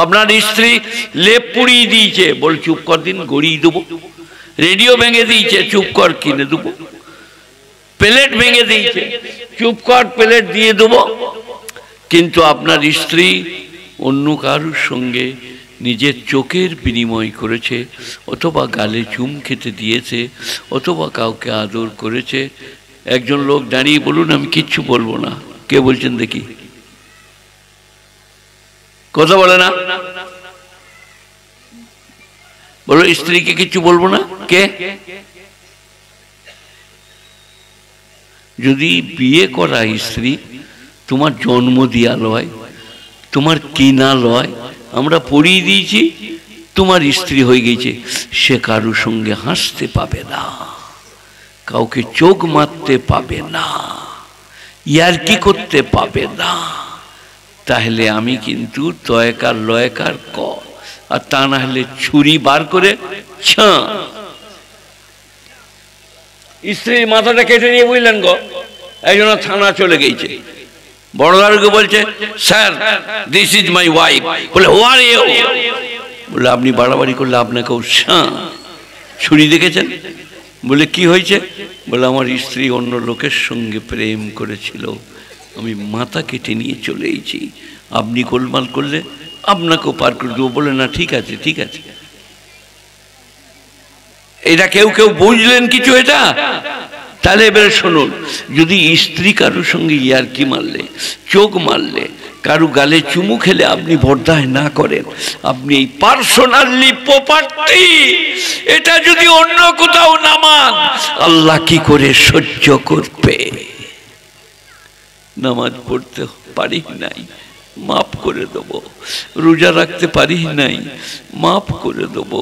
আপনার স্ত্রী লেপ পুড়িয়ে দিয়েছে, বল চুপ কর দিন, গড়িয়ে দেবো। রেডিও ভেঙে দিয়েছে, চুপ কর, কিনে দেবো। প্লেট ভেঙে দিয়েছে, চুপ কর, প্লেট দিয়ে দেবো। কিন্তু আপনার স্ত্রী অন্য কারুর সঙ্গে নিজের চোখের বিনিময় করেছে, অথবা গালে চুম খেতে দিয়েছে, অথবা কাউকে আদর করেছে। একজন লোক দাঁড়িয়ে বলুন, আমি কিচ্ছু বলবো না। কে বলছেন দেখি? কথা বলে না, বলো স্ত্রীকে কিচ্ছু বলবো না। কে? যদি বিয়ে করা স্ত্রী তোমার জন্ম দিয়া লয়, তোমার কিনা লয়, আমরা পড়িয়ে দিয়েছি, তোমার স্ত্রী হয়ে গেছে, সে কারোর সঙ্গে হাসতে পাবে না, কাউকে চোখ মারতে পাবে না, ইয়ার্কি করতে পাবে না। তাহলে আমি কিন্তু তয়কার লয়কার ক, আর তা না হলে ছুরি বার করে ছা স্ত্রীর মাথাটা কেটে নিয়ে, বুঝলেন গো, একজন থানা চলে গেছে। বড়দারকে বলছে, sir this is my wife. বলে হু আর ইউ? বলে আপনি বাড়াবাড়ি করলে আপনাকেও ছুরি দেখেছেন? বলে কি হয়েছে? বলে আমার স্ত্রী অন্য লোকের সঙ্গে প্রেম করেছিল, আমি মাথা কেটে নিয়ে চলে এসেছি, আপনি গোলমাল করলে আপনাকেও পার করে দেবো। বলে না, ঠিক আছে ঠিক আছে। এটা কেউ কেউ বুঝলেন কিছু এটা? তাহলে এবারে শুনুন, যদি স্ত্রী কারোর সঙ্গে ইয়ার্কি মারলে, চোখ মারলে, কারু গালে চুমু খেলে আপনি বরদায় না করেন, আপনি এই পার্সোনালি প্রপার্টি, এটা যদি অন্য কোথাও নামান, আল্লাহ কি করে সহ্য করবে? নামাজ পড়তে পারি নাই, মাফ করে দেব। রোজা রাখতে পারি নাই, মাফ করে দেব।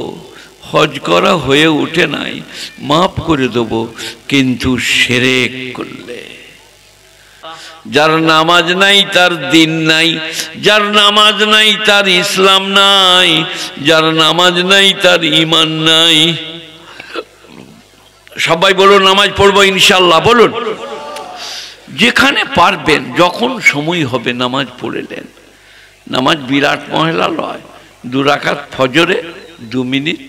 হজ করা হয়ে ওঠে নাই, মাফ করে দেব। কিন্তু শিরক করলে, যার নামাজ নাই তার দিন নাই, যার নামাজ নাই তার ইসলাম নাই, যার নামাজ নাই তার ঈমান নাই। সবাই বলুন নামাজ পড়বো ইনশাআল্লাহ, বলুন। যেখানে পারবেন, যখন সময় হবে নামাজ পড়লেন। নামাজ বিরাট মহিলা লয়, 2 রাকাত ফজরে 2 মিনিট,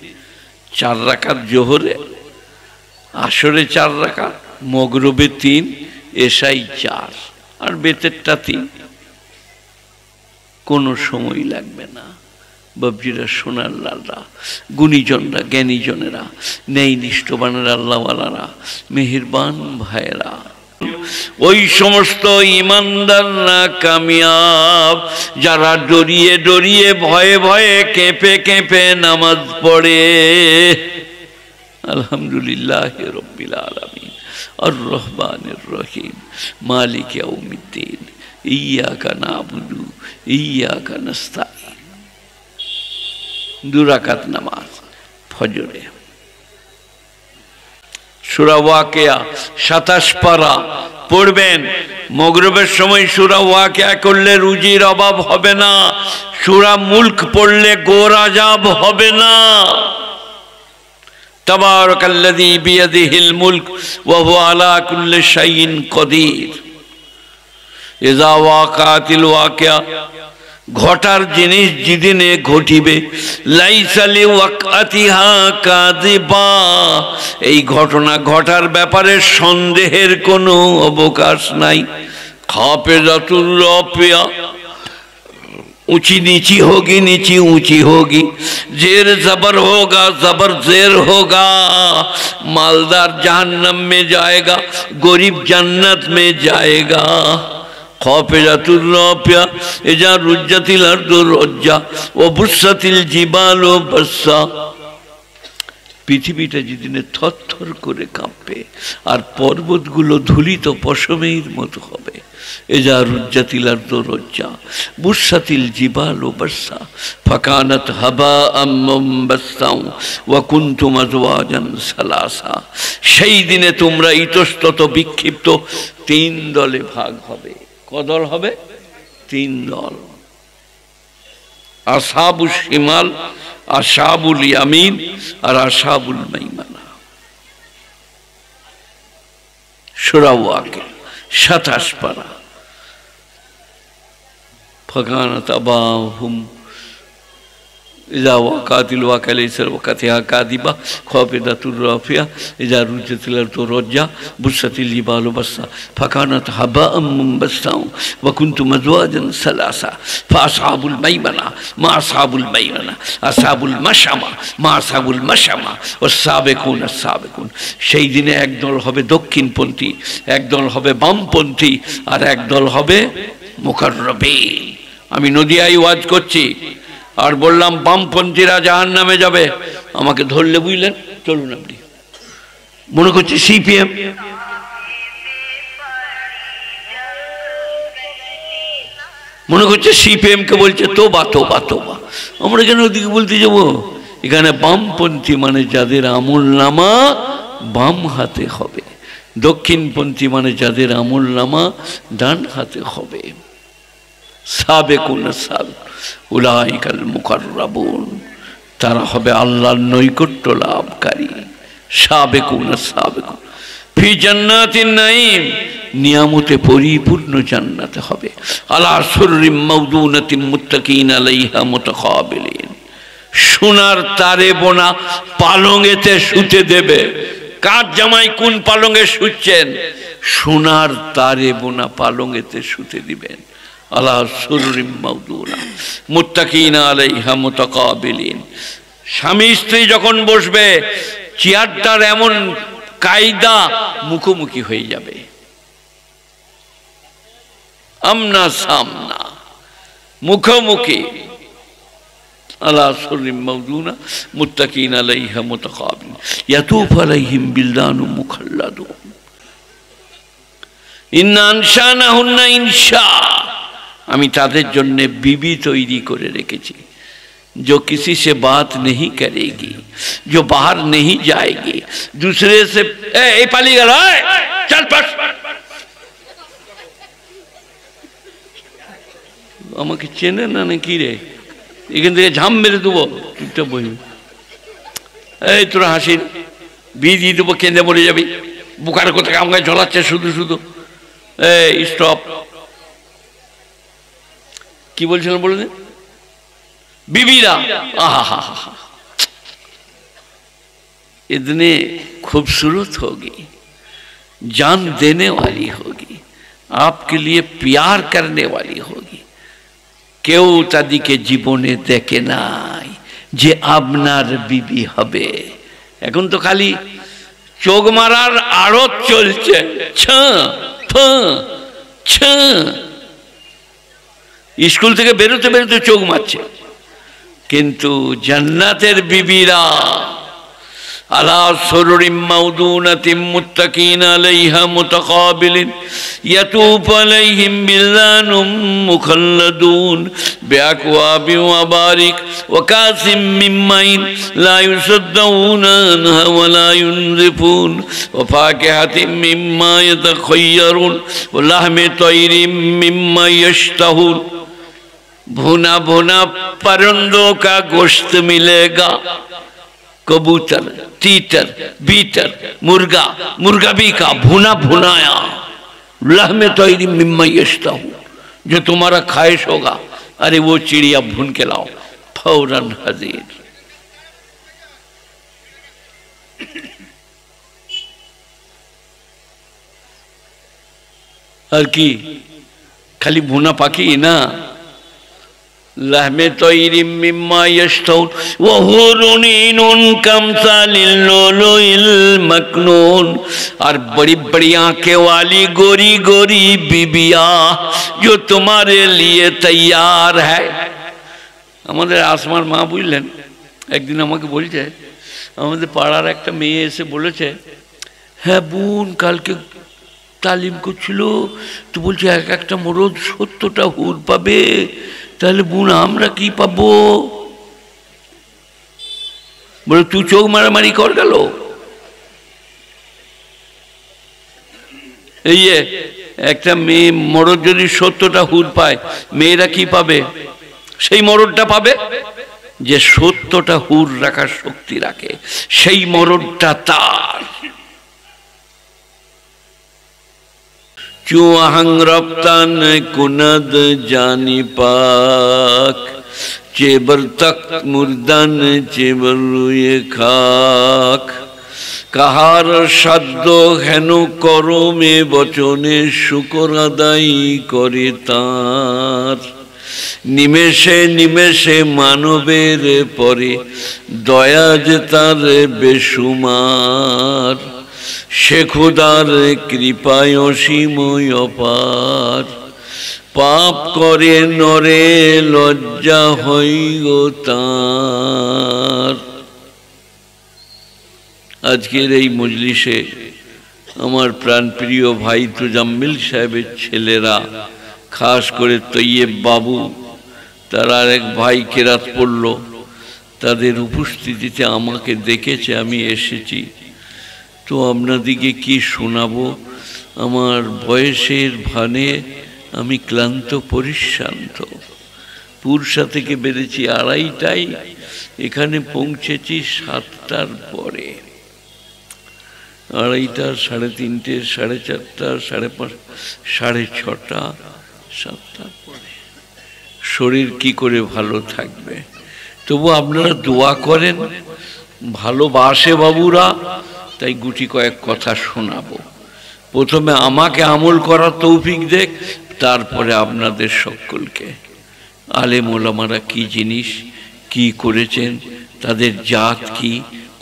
4 রাকাত জোহরে, আসরে 4 রাকাত, মগরবে 3, এশাই 4, আর বেতেরটা 3। কোনো সময় লাগবে না। বাবজিরা, সোনার লালরা, গুণীজনরা, জ্ঞানীজনেরা, ন্যায় নিষ্ঠবানের আল্লাহওয়ালারা, মেহেরবান ভাইয়েরা, ওই সমস্ত ইমানদাররা কামিয়াব যারা ডরিয়ে ডরিয়ে, ভয়ে ভয়ে, কেঁপে কেঁপে নামাজ পড়ে। আলহামদুলিল্লাহ রাব্বিল আলামিন আর রহমানির রহিম মালিক ইয়াউমিদ্দিন ইয়্যাকা না'বুদু ইয়্যাকা নাস্তাঈন। 2 রাকাত নামাজ ফজরে। সূরা ওয়াকিয়া 27 পারা পড়বেন। মাগরিবের সময় সূরা ওয়াকিয়া করলে রুজির অভাব হবে না, সূরা মুলক পড়লে গোরাজাব হবে না। তাবারাকাল্লাযী বিয়াদিহিল মুলক ওয়া হুয়া আলা কুল্লি শাইইন কদির। ইযা ওয়াকাতিল ওয়াকিয়া, ঘটার জিনিস যেদিনে ঘটিবে, লাইসা লিওয়াকাতিহা কাযিবা, এই ঘটনা ঘটার ব্যাপারে সন্দেহের কোনো অবকাশ নাই। খাফিজাতুর রাফিয়া, ऊंची नीची होगी, नीची ऊंची होगी, जेर जबर होगा, जबर जेर होगा। मालदार जहन्नम में जाएगा, गरीब जन्नत में जाएगा। खाफिजातुर राफिया इज़ा रुज्जतिल अर्दु रज्जा व बुस्सातिल जिबालु बस्सा। পৃথিবীটা যেদিনে থরথর করে কাঁপবে আর পর্বতগুলো ধুলিত পশমের মতো হবে। এজা রুজ্জাতিল আরদু রজ্জা বুসাতিল জিবালু বাসসা ফাকানাত হাবাআম মুনবাসসা ওয়া কুনতুম আজওয়াজান সালাসা। সেই দিনে তোমরা ইতস্তত বিক্ষিপ্ত 3 দলে ভাগ হবে। কদল হবে? 3 দল। আসহাবুশ শিমাল, আসহাবুল ইয়ামিন আর আসহাবুল মাইমানা। সূরা ওয়াকিয়া 27 পারা। ফাকানাত আবাহুম إذا وقعت الواقع ليس وقعتها كاذبة خافضة رافعة إذا رجت الأرض رجا بست الجبال بسا فكانت هباء منبثا وكنتم أزواجا ثلاثة فأصحاب الميمنة ما أصحاب الميمنة أصحاب المشأمة ما أصحاب المشأمة والسابقون السابقون সেই দিনে একদল হবে দক্ষিণপন্থী একদল হবে বামপন্থী আর একদল হবে মুকাররবিন আমি নদিয়ায় ওয়াজ করছি আর বললাম বামপন্থীরা জাহান্নামে যাবে আমাকে ধরলে বুঝলেন চলুন আপনি মনে করছে সিপিএম মনে করছে সিপিএম কে বলছে তোবা তোবা তোবা আমরা কেন ওদিকে বলতে যাবো এখানে বামপন্থী মানে যাদের আমলনামা বাম হাতে হবে দক্ষিণপন্থী মানে যাদের আমলনামা ডান হাতে হবে সাবেকুন সাবেক উলাইকাল মুকাররাবুন তারা হবে আল্লাহর নৈকট্য লাভকারী সাবেকুন সাবেকুন ফি জান্নাতিন নাঈম নিয়ামতে পরিপূর্ণ জান্নাতে হবে আলা সুররিম মাওদুনাতিন মুত্তাকিন আলাইহা মুতাকাবিলিন সোনার তারে বোনা পালঙেতে শুতে দেবে কার জামাই কোন পালঙে শুচ্ছেন সোনার তারে বোনা পালঙেতে শুতে দিবেন আলা সুররিম মাওদুনা মুত্তাকিনা আলাইহা মুতাকাবিলিন স্বামী স্ত্রী যখন বসবে চেয়ারটার এমন কায়দা মুখোমুখি হয়ে যাবে আমনা সামনা মুখোমুখি আলা সুররিম মাওদুনা মুত্তাকিনা আলাইহা মুতাকাবিলিন ইয়াতুফু আলাইহিম বিলদানুম মুখাল্লাদুন ইন্না আনশানাহুন্না ইনশা আমি তাদের জন্য बीबी तैरी করে রেখেছি जो किसी से बात नहीं करेगी जो बाहर नहीं जाएगी दूसरे से ए पाली गल चल पास আমাকে চেনে না নাকি রে এখান থেকে ঝাম মেরে দেবো চুপচাপ বসবি এই তোরা হাসির বিয়ে দিয়ে দেবো কেঁদে মরে যাবি বুকার কোথায় আমাকে ঝোলাচ্ছে শুধু শুধু এই স্টপ কি বলছিলেন বলে দিন बीबीरा आहा इतने खूबसूरत होगी जान देने वाली होगी आपके लिए प्यार करने वाली होगी केउ तादिके जीवने देखे नाई जे आपनार बीबी हबे এখন তো খালি চোখ মারার আড়ত চলছে ছ ফ ছ স্কুল থেকে বেরোতে বেরোতে চোখ মারছে কিন্তু জান্নাতের বিবিরা আলা সুররিম মাওদুনাতিন মুত্তাকিনা আলাইহা মুতাকাবিলিন ইয়াতুফু আলাইহিম বিলদানুম মুখাল্লাদুন বিআকওয়াবি ওয়া বারিক ওয়া কাসিম মিন মাইন লা ইউসাদ্দাউনা আনহা ওয়া লা ইউনজিফুন ওয়া ফাকিহাতিন মিম্মা ইয়াতাখায়্যারুন ওয়া লাহমি তায়রিন মিম্মা ইয়াশতাহুন भुना भुना परिंदों का गोश्त मिलेगा कबूतर तीतर बीटर मुर्गा मुर्गा भी का भुना भुनाया लहमे तैरी मिम्मा यश्ताहू जो तुम्हारा ख्वाहिश होगा अरे वो चिड़िया भुन के लाओ फौरन हाजिर और की खाली भुना पाखी ना लहमे तैरी मिम्मा यश्ताहून वहुरुनीनुन कमसालिल लुलुइल मकनून और बड़ी बड़ी आंखें वाली गोरी गोरी बीबिया जो तुम्हारे लिए तैयार है আমাদের আসমার মা বুঝলেন একদিন আমাকে বলছে আমাদের পাড়ার একটা মেয়ে এসে বলেছে হ্যাঁ বোন কালকে তালিম করছিল তো বলছে এক একটা মরদ 70টা হুর পাবে তাহলে বোন আমরা কি পাবো বলে তুই চোখ মারামারি কর গেল এই একটা মেয়ে মরদ যদি 70টা হুর পায় মেয়েরা কি পাবে সেই মরদটা পাবে যে 70টা হুর রাখার শক্তি রাখে সেই মরদটা তার चुहंग रफ्तान कुनद जानी पाक চেবর তখ্ত মুর্দান চেবর রুয়ে খাক। কাহার সাধ্য হেন করমে বচনে শুকর আদায় করে তার। নিমেষে নিমেষে মানবের পরে দয়া যে তার বেসুমার। সে খোদার কৃপায় অসীময় অপার। পাপ করে নরে লজ্জা হই গো তার। আজকের এই মজলিসে আমার প্রাণপ্রিয় ভাই তোজাম্মিল সাহেবের ছেলেরা, খাস করে তৈয়ব বাবু, তার আর এক ভাই কেরাত পড়ল, তাদের উপস্থিতিতে আমাকে ডেকেছে, আমি এসেছি। তো আপনাদিকে কি শোনাবো? আমার বয়সের ভানে আমি ক্লান্ত পরিশ্রান্ত। পুরসা থেকে বেরিয়েছি 2:30টায়, এখানে পৌঁছেছি 7টার পরে। 2:30, 3:30, 4:30, 5:30, 6:30, 7টার পরে শরীর কি করে ভালো থাকবে? তবু আপনারা দোয়া করেন, ভালোবাসে বাবুরা, তাই গুটি কয়েক কথা শোনাবো। প্রথমে আমাকে আমল করার তৌফিক দেখ, তারপরে আপনাদের সকলকে। আলেম ওলামারা কি জিনিস, কি করেছেন, তাদের জাত কি,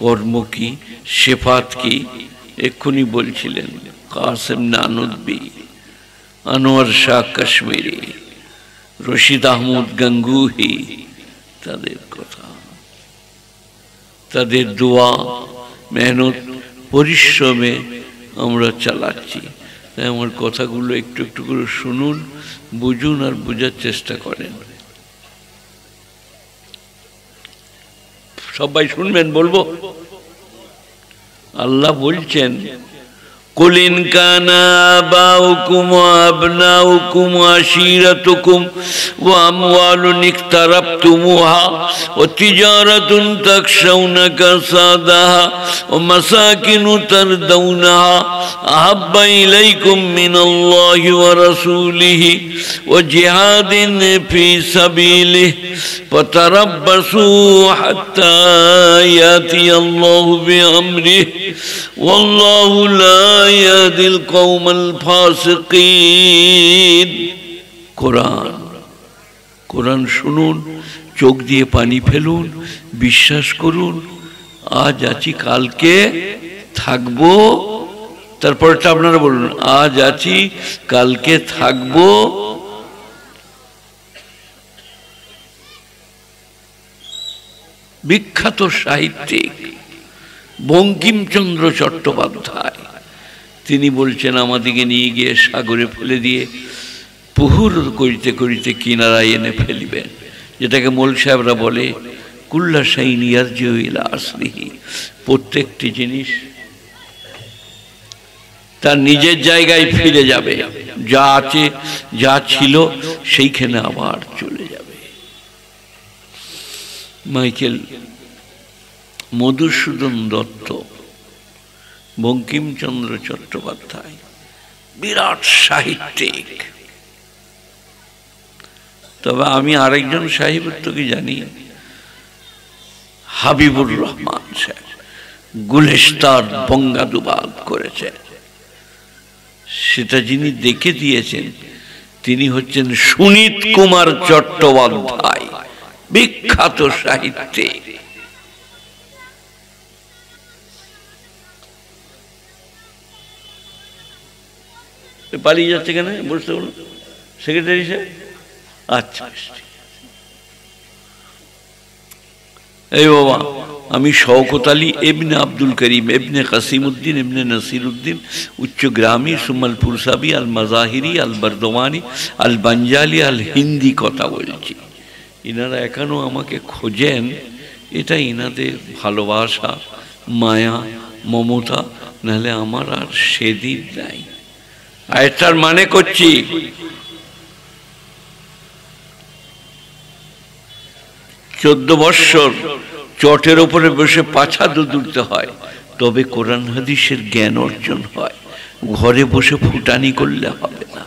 কর্ম কি, সেফাত কি, এক্ষুনি বলছিলেন কাসেম নানুদ্বি, আনোয়ার শাহ কাশ্মীরি, রশিদ আহমদ গঙ্গুহি, তাদের কথা, তাদের দোয়া, মেহনত, পরিশ্রমে আমরা চালাচ্ছি। তাই আমার কথাগুলো একটু একটু করে শুনুন, বুঝুন আর বোঝার চেষ্টা করেন। সবাই শুনবেন, বলবো। আল্লাহ বলছেন, কুল ইন কানা আবাউকুম ওয়া আবনাউকুম ওয়া আশীরাতুকুম ওয়া আমওয়ালুন ইকতারাবতুমুহা ওয়া তিজারাতুন তাখশাউনা কাসাদাহা ওয়া মাসাকিনু তারদাউনাহা আহাব্বা ইলাইকুম মিনাল্লাহি ওয়া রাসূলিহি ওয়া জিহাদিন ফি সাবিলিহি ফাতারাব্বাসু হাত্তা ইয়াতিয়াল্লাহু বিআমরিহি ওয়াল্লাহু লা ইয়াহদিল কওমাল ফাসিকিন। কোরআন, কোরআন শুনুন, চোখ দিয়ে পানি ফেলুন, বিশ্বাস করুন। আজ আছি, কালকে থাকবো। তারপরটা আপনারা বলুন, আজ আছি, কালকে থাকবো। বিখ্যাত সাহিত্যিক বঙ্কিমচন্দ্র চট্টোপাধ্যায়, তিনি বলছেন, আমাদিকে নিয়ে গিয়ে সাগরে ফেলে দিয়ে পুহুর করিতে করিতে কিনারায় এনে ফেলিবেন, যেটাকে মোল সাহেবরা বলে কুল্লা শাইন ইয়ারজিউ ইলা আসলিহি। প্রত্যেকটি জিনিস তার নিজের জায়গায় ফিরে যাবে, যা আছে, যা ছিল সেইখানে আবার চলে যাবে। মাইকেল মধুসূদন দত্ত, বঙ্কিমচন্দ্র চট্টোপাধ্যায়, বিরাট সাহিত্যিক। তবে আমি আরেকজন সাহিত্যকে জানি, হাবিবুর রহমান সাহেব, গুলিস্তান বঙ্গানুবাদ করেছে। সেটা যিনি দেখে দিয়েছেন তিনি হচ্ছেন সুনীত কুমার চট্টোপাধ্যায়, বিখ্যাত সাহিত্যিক। পালিয়ে যাচ্ছে কেন বুঝতে পারুন, সেক্রেটারি সাহেব? আচ্ছা, এই বাবা, আমি শওকত আলী ইবনে আব্দুল করিম ইবনে কাসিমউদ্দিন ইবনে নাসিরউদ্দিন উচ্চগ্রামী সুমাল ফুরসাবি আল মাজাহিরি আল বর্দওয়ানি আল বাঞ্জালি আল হিন্দি কথা বলছি। ইনারা এখনো আমাকে খোঁজেন, এটা ইনাদের ভালোবাসা, মায়া, মমতা, নাহলে আমার আর সেদিন নাই। আয়টার মানে করছি, চোদ্দ বৎসর চটের উপরে বসে পাছা দুলতে হয়, তবে কোরআন হাদিসের জ্ঞান অর্জন হয়। ঘরে বসে ফুটানি করলে হবে না।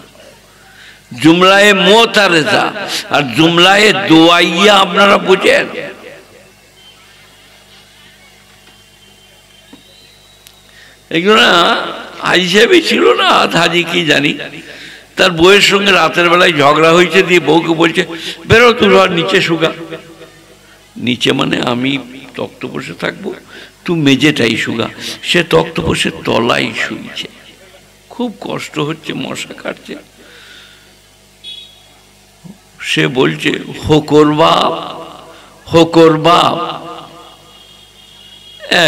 জুমলায়ে মুতারেজা আর জুমলায়ে দুআইয়া আপনারা বুঝেন? একজনা হাজি সাহেবই ছিল না, হাজি কি জানি, তার বউয়ের সঙ্গে রাতের বেলায় ঝগড়া হয়েছে, দিয়ে বউকে বলছে বেরো তুই নিচে শুকা। নিচে মানে আমি তক্তপোষে থাকবো, তুই মেঝেটাই শুকা। সে তক্তপোষের তলায় শুইছে, খুব কষ্ট হচ্ছে, মশা কাটছে। সে বলছে হোকর বাপ, হোকর বাপ,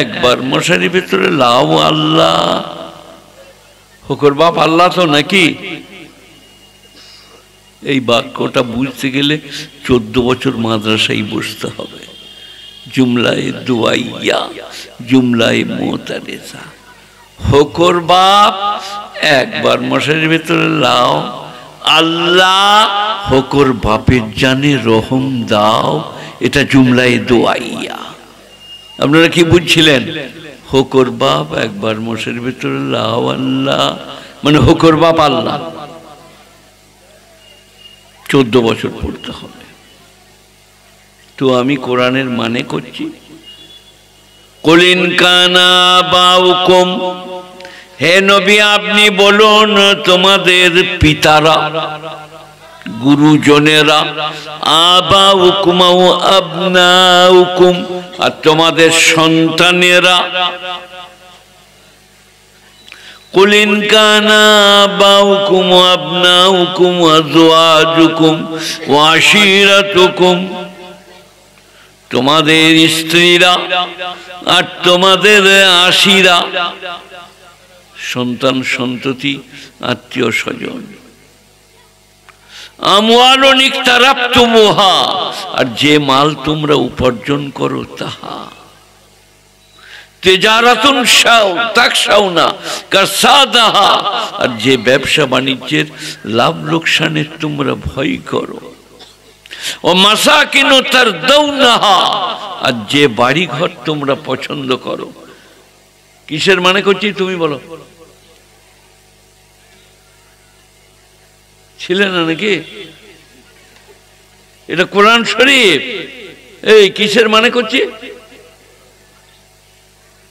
একবার মশারির ভেতরে লাও আল্লাহ। হোকর বাপ আল্লাহ তো নাকি? এই বাক্যটা বুঝতে গেলে 14 বছর মাদ্রাসায় বসতে হবে। জুমলায়ে দুআইয়া, জুমলায়ে মুতারেজা। হোকর বাপ, একবার মশারির ভেতরে লাও আল্লাহ, হোকর বাপের জানে রহম দাও, এটা জুমলায়ে দুআইয়া। আপনারা কি বুঝছিলেন? হোকর বাপ, একবার মশারির ভেতরে লাও আল্লাহ, মানে হোকর বাপ আল্লাহ। 14 বছর পড়তে হবে। তো আমি কোরআনের মানে করছি, কুলিন কানা বাউকুম, হে নবী আপনি বলুন তোমাদের পিতারা, গুরুজনেরা, আবাউকুম ও আবনাউকুম, আর তোমাদের সন্তানেরা। কুলিন কানা আবাউকুম ও আবনাউকুম ওয়া আজওয়াজুকুম ওয়া আশিরাতুকুম, তোমাদের স্ত্রীরা আর তোমাদের আশিরা, সন্তান সন্ততি আত্মীয় স্বজন। আমওয়ালুন ইকতারাবতুমুহা, আর যে মাল তোমরা উপার্জন করো তাহা। তিজারাতুন তাখশাউনা কাসাদাহা, আর যে ব্যবসা বাণিজ্যের লাভ লোকসানের তোমরা ভয় করো। ও মাসাকিনু তারদাউনাহা, আর যে বাড়ি ঘর তোমরা পছন্দ করো। কিসের মানে করছি তুমি বলো? ছিলে না নাকি? এটা কোরআন শরীফ। এই কিসের মানে করছি?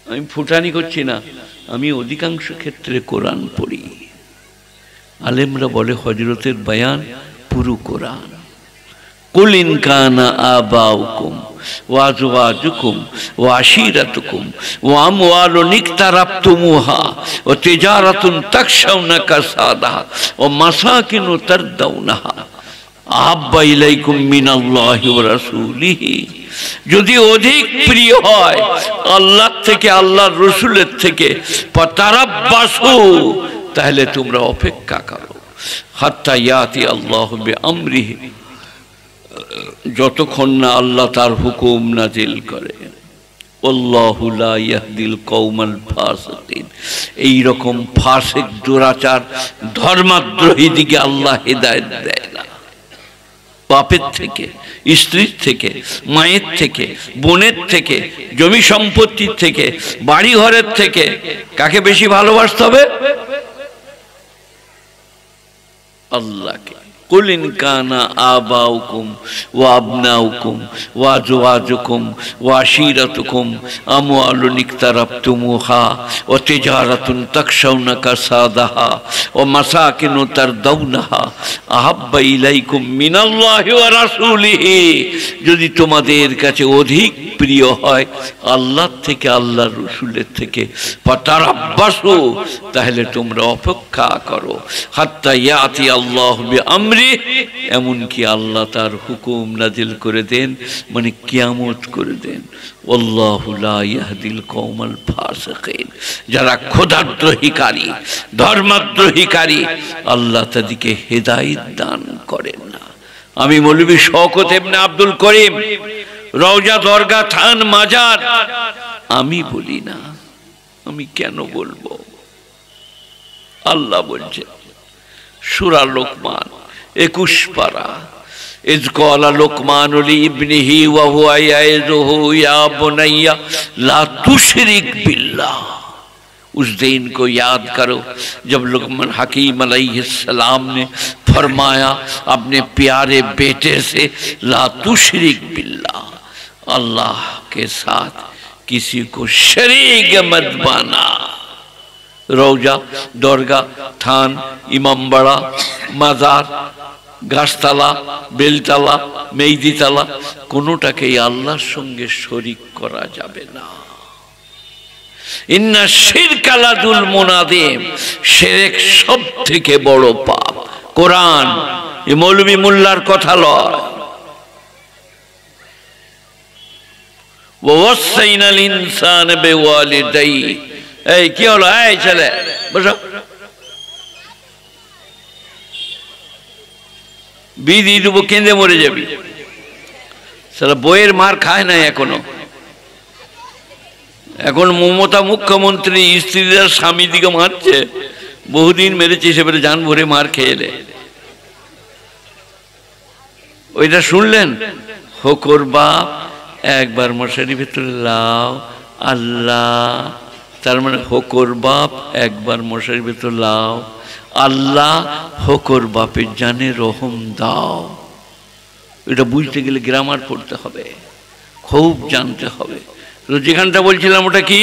আমি ফুটানি করছি না, আমি অধিকাংশ ক্ষেত্রে কোরআন পড়ি। আলেমরা বলে হযরতের বয়ান পুরো কোরআন। কুলিন কানা আবাউকুম ওয়া আজওয়াজুকুম ওয়া আশিরাতুকুম ওয়া আমওয়ালুন ইকতারাবতুমুহা ওয়া তিজারাতুন তাখশাউনা কাসাদাহা ওয়া মাসাকিনু তারদাউনাহা আহাব্বা ইলাইকুম মিনাল্লাহি ওয়া রাসূলিহি, যদি অধিক প্রিয় হয় আল্লাহ থেকে, আল্লাহর রাসূলের থেকে, ফাতারাব্বাসু, তাহলে তোমরা অপেক্ষা করো, হাত্তা ইয়াতি আল্লাহু বিআমরিহি, যতক্ষণ না আল্লাহ তার হুকুম নাজিল করে। আল্লাহু লা ইয়াহদিল কওমাল ফাসিকিন, এই রকম ফাসিক, দুরাচার, ধর্মদ্রোহী দিকে আল্লাহ হেদায়েত দেয় না। বাপের থেকে, স্ত্রীর থেকে, মায়ের থেকে, বোনের থেকে, জমি সম্পত্তির থেকে, বাড়ি ঘরের থেকে কাকে বেশি ভালোবাসতে হবে? আল্লাহকে। কুলিন কানা আবাউকুম ওয়া আবনাউকুম ওয়া আজওয়াজুকুম ওয়া আশিরাতুকুম আমওয়ালুন ইকতারাবতুমুহা ওয়া তিজারাতুন তাখশাউনা কাসাদাহা ওয়া মাসাকিনু তারদাউনাহা আহাব্বা ইলাইকুম মিনাল্লাহি ওয়া রাসূলিহি, যদি তোমাদের কাছে অধিক প্রিয় হয় আল্লাহ থেকে, আল্লাহর রাসূলের থেকে, ফাতারাব্বাসু, তাহলে তোমরা অপেক্ষা করো, হাত্তা ইয়াতি আল্লাহু বিআমরি, এমনকি আল্লাহ তার হুকুম নাজিল করে দেন, মানে কিয়ামত করে দেন। আল্লাহু লা ইয়াহদিল কওমাল ফাসিকিন, যারা খোদাদ্রোহীকারী, ধর্মদ্রোহীকারী, আল্লাহ তাদেরকে হেদায়েত দান করেন না। আমি মৌলভী শওকত ইবনে আব্দুল করিম, রওজা, দরগা, থান, মাজার, আমি বলি না, আমি কেন বলবো? আল্লাহ বলছে সূরা লোকমান 21 পারা, ইয ক্বালা লোকমানু লিইবনিহি ওয়া হুয়া ইয়াইযুহু ইয়া বুনাইয়া লা তুশরিক বিল্লাহ, उस दिन को याद करो जब लुकमान हकीम अलैहिस्सलाम ने फरमाया अपने प्यारे बेटे से ला तुशरिक बिल्लाह, अल्लाह के साथ किसी को शरीक मत बना। रौजा, दरगाह, थान, इमामबाड़ा, माजार, गाछतला, बेलतला, मेहदीतला कोनोटाके आल्लाहर संगे शरीक करा जाबे ना। इन्ना शिरक लाजुल्मुन आज़ीम, शिरक सबथेके बड़ पाप। कुरान ए मौलवी मोल्लार कथा लय। ওয়াসাইনাল ইনসান বিওয়ালিদাই, এই কি হলো? এই ছেলে বসো, বিধি দেবো, কেঁদে মরে যাবি। সারা বইয়ের মার খায় না এখনো। এখন মমতা মুখ্যমন্ত্রী স্ত্রীরা স্বামী দিকে মারছে, বহুদিন মেরেছে, সেবারে জান ভরে মার খেয়েলে। ওইটা শুনলেন? হোকর বাপ একবার মশারি ভেতরে লাও আল্লাহ, তার মানে হোকর বাপ একবার মশারি ভেতর লাও আল্লাহ, হোকর বাপের জানে রহম দাও। এটা বুঝতে গেলে গ্রামার পড়তে হবে, খুব জানতে হবে। তো যেখানটা বলছিলাম ওটা কি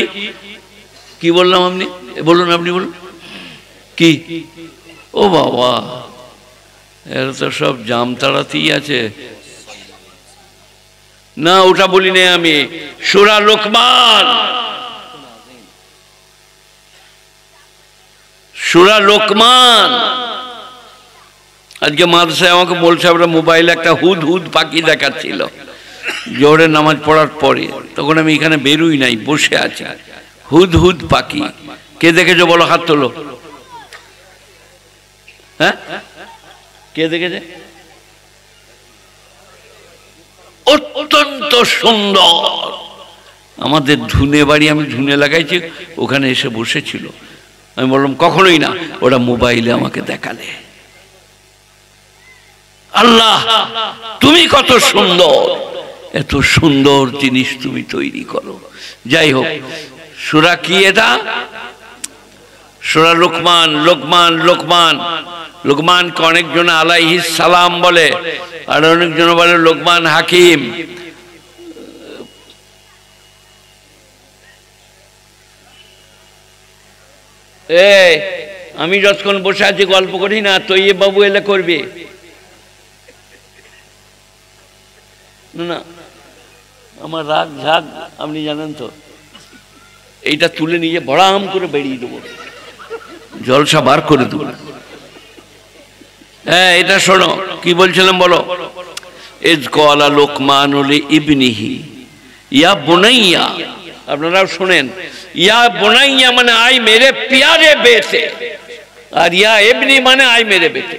কি বললাম? আপনি বলুন, আপনি বলুন কি? ও বাবা, এরা তো সব জামতাড়াতেই আছে। না, ওটা বলি না আমি। সূরা লোকমান, সূরা লোকমান। আজকে মাদ্রাসায় আমাকে বলছে, আমরা মোবাইলে একটা হুদ হুদ পাখি দেখাচ্ছিল জোহরের নামাজ পড়ার পরে। তখন আমি এখানে বেরোই নাই, বসে আছি। হুদ হুদ পাখি কে দেখেছো বলো? হাত তোলো। হ্যাঁ, কে দেখেছে? অত্যন্ত সুন্দর। আমাদের ধুনে বাড়ি, আমি ধুনে লাগাইছি, ওখানে এসে বসেছিল। আমি বললাম কখনোই না, ওরা মোবাইলে আমাকে দেখালে। আল্লাহ তুমি কত সুন্দর, এত সুন্দর জিনিস তুমি তৈরি করো। যাই হোক, সূরা কি এটা? সূরা লোকমান। লোকমান লোকমান লোকমানকে অনেকজন আলাইহিস সালাম বলে, আর অনেকজন বলে লোকমান হাকিম। আমি যতক্ষণ বসে আছি গল্প করি না, তৈয়ব বাবু এলে করবে না। আমার রাগ ঝাগ আপনি জানেন তো। এইটা তুলে নিয়ে বড়াম করে বেরিয়ে দেবো, জলসা বার করে দেবো। হ্যাঁ, এটা শোনো কি বলছিলাম বলো। ইজ ক্বালা লুকমান লিইবনিহি ইয়া বুনাইয়া। আপনারাও শুনেন, ইয়া বুনাইয়া মানে আই মেরে প্যারে বেটে, আর ইয়া ইবনি মানে আই मेरे बेटे।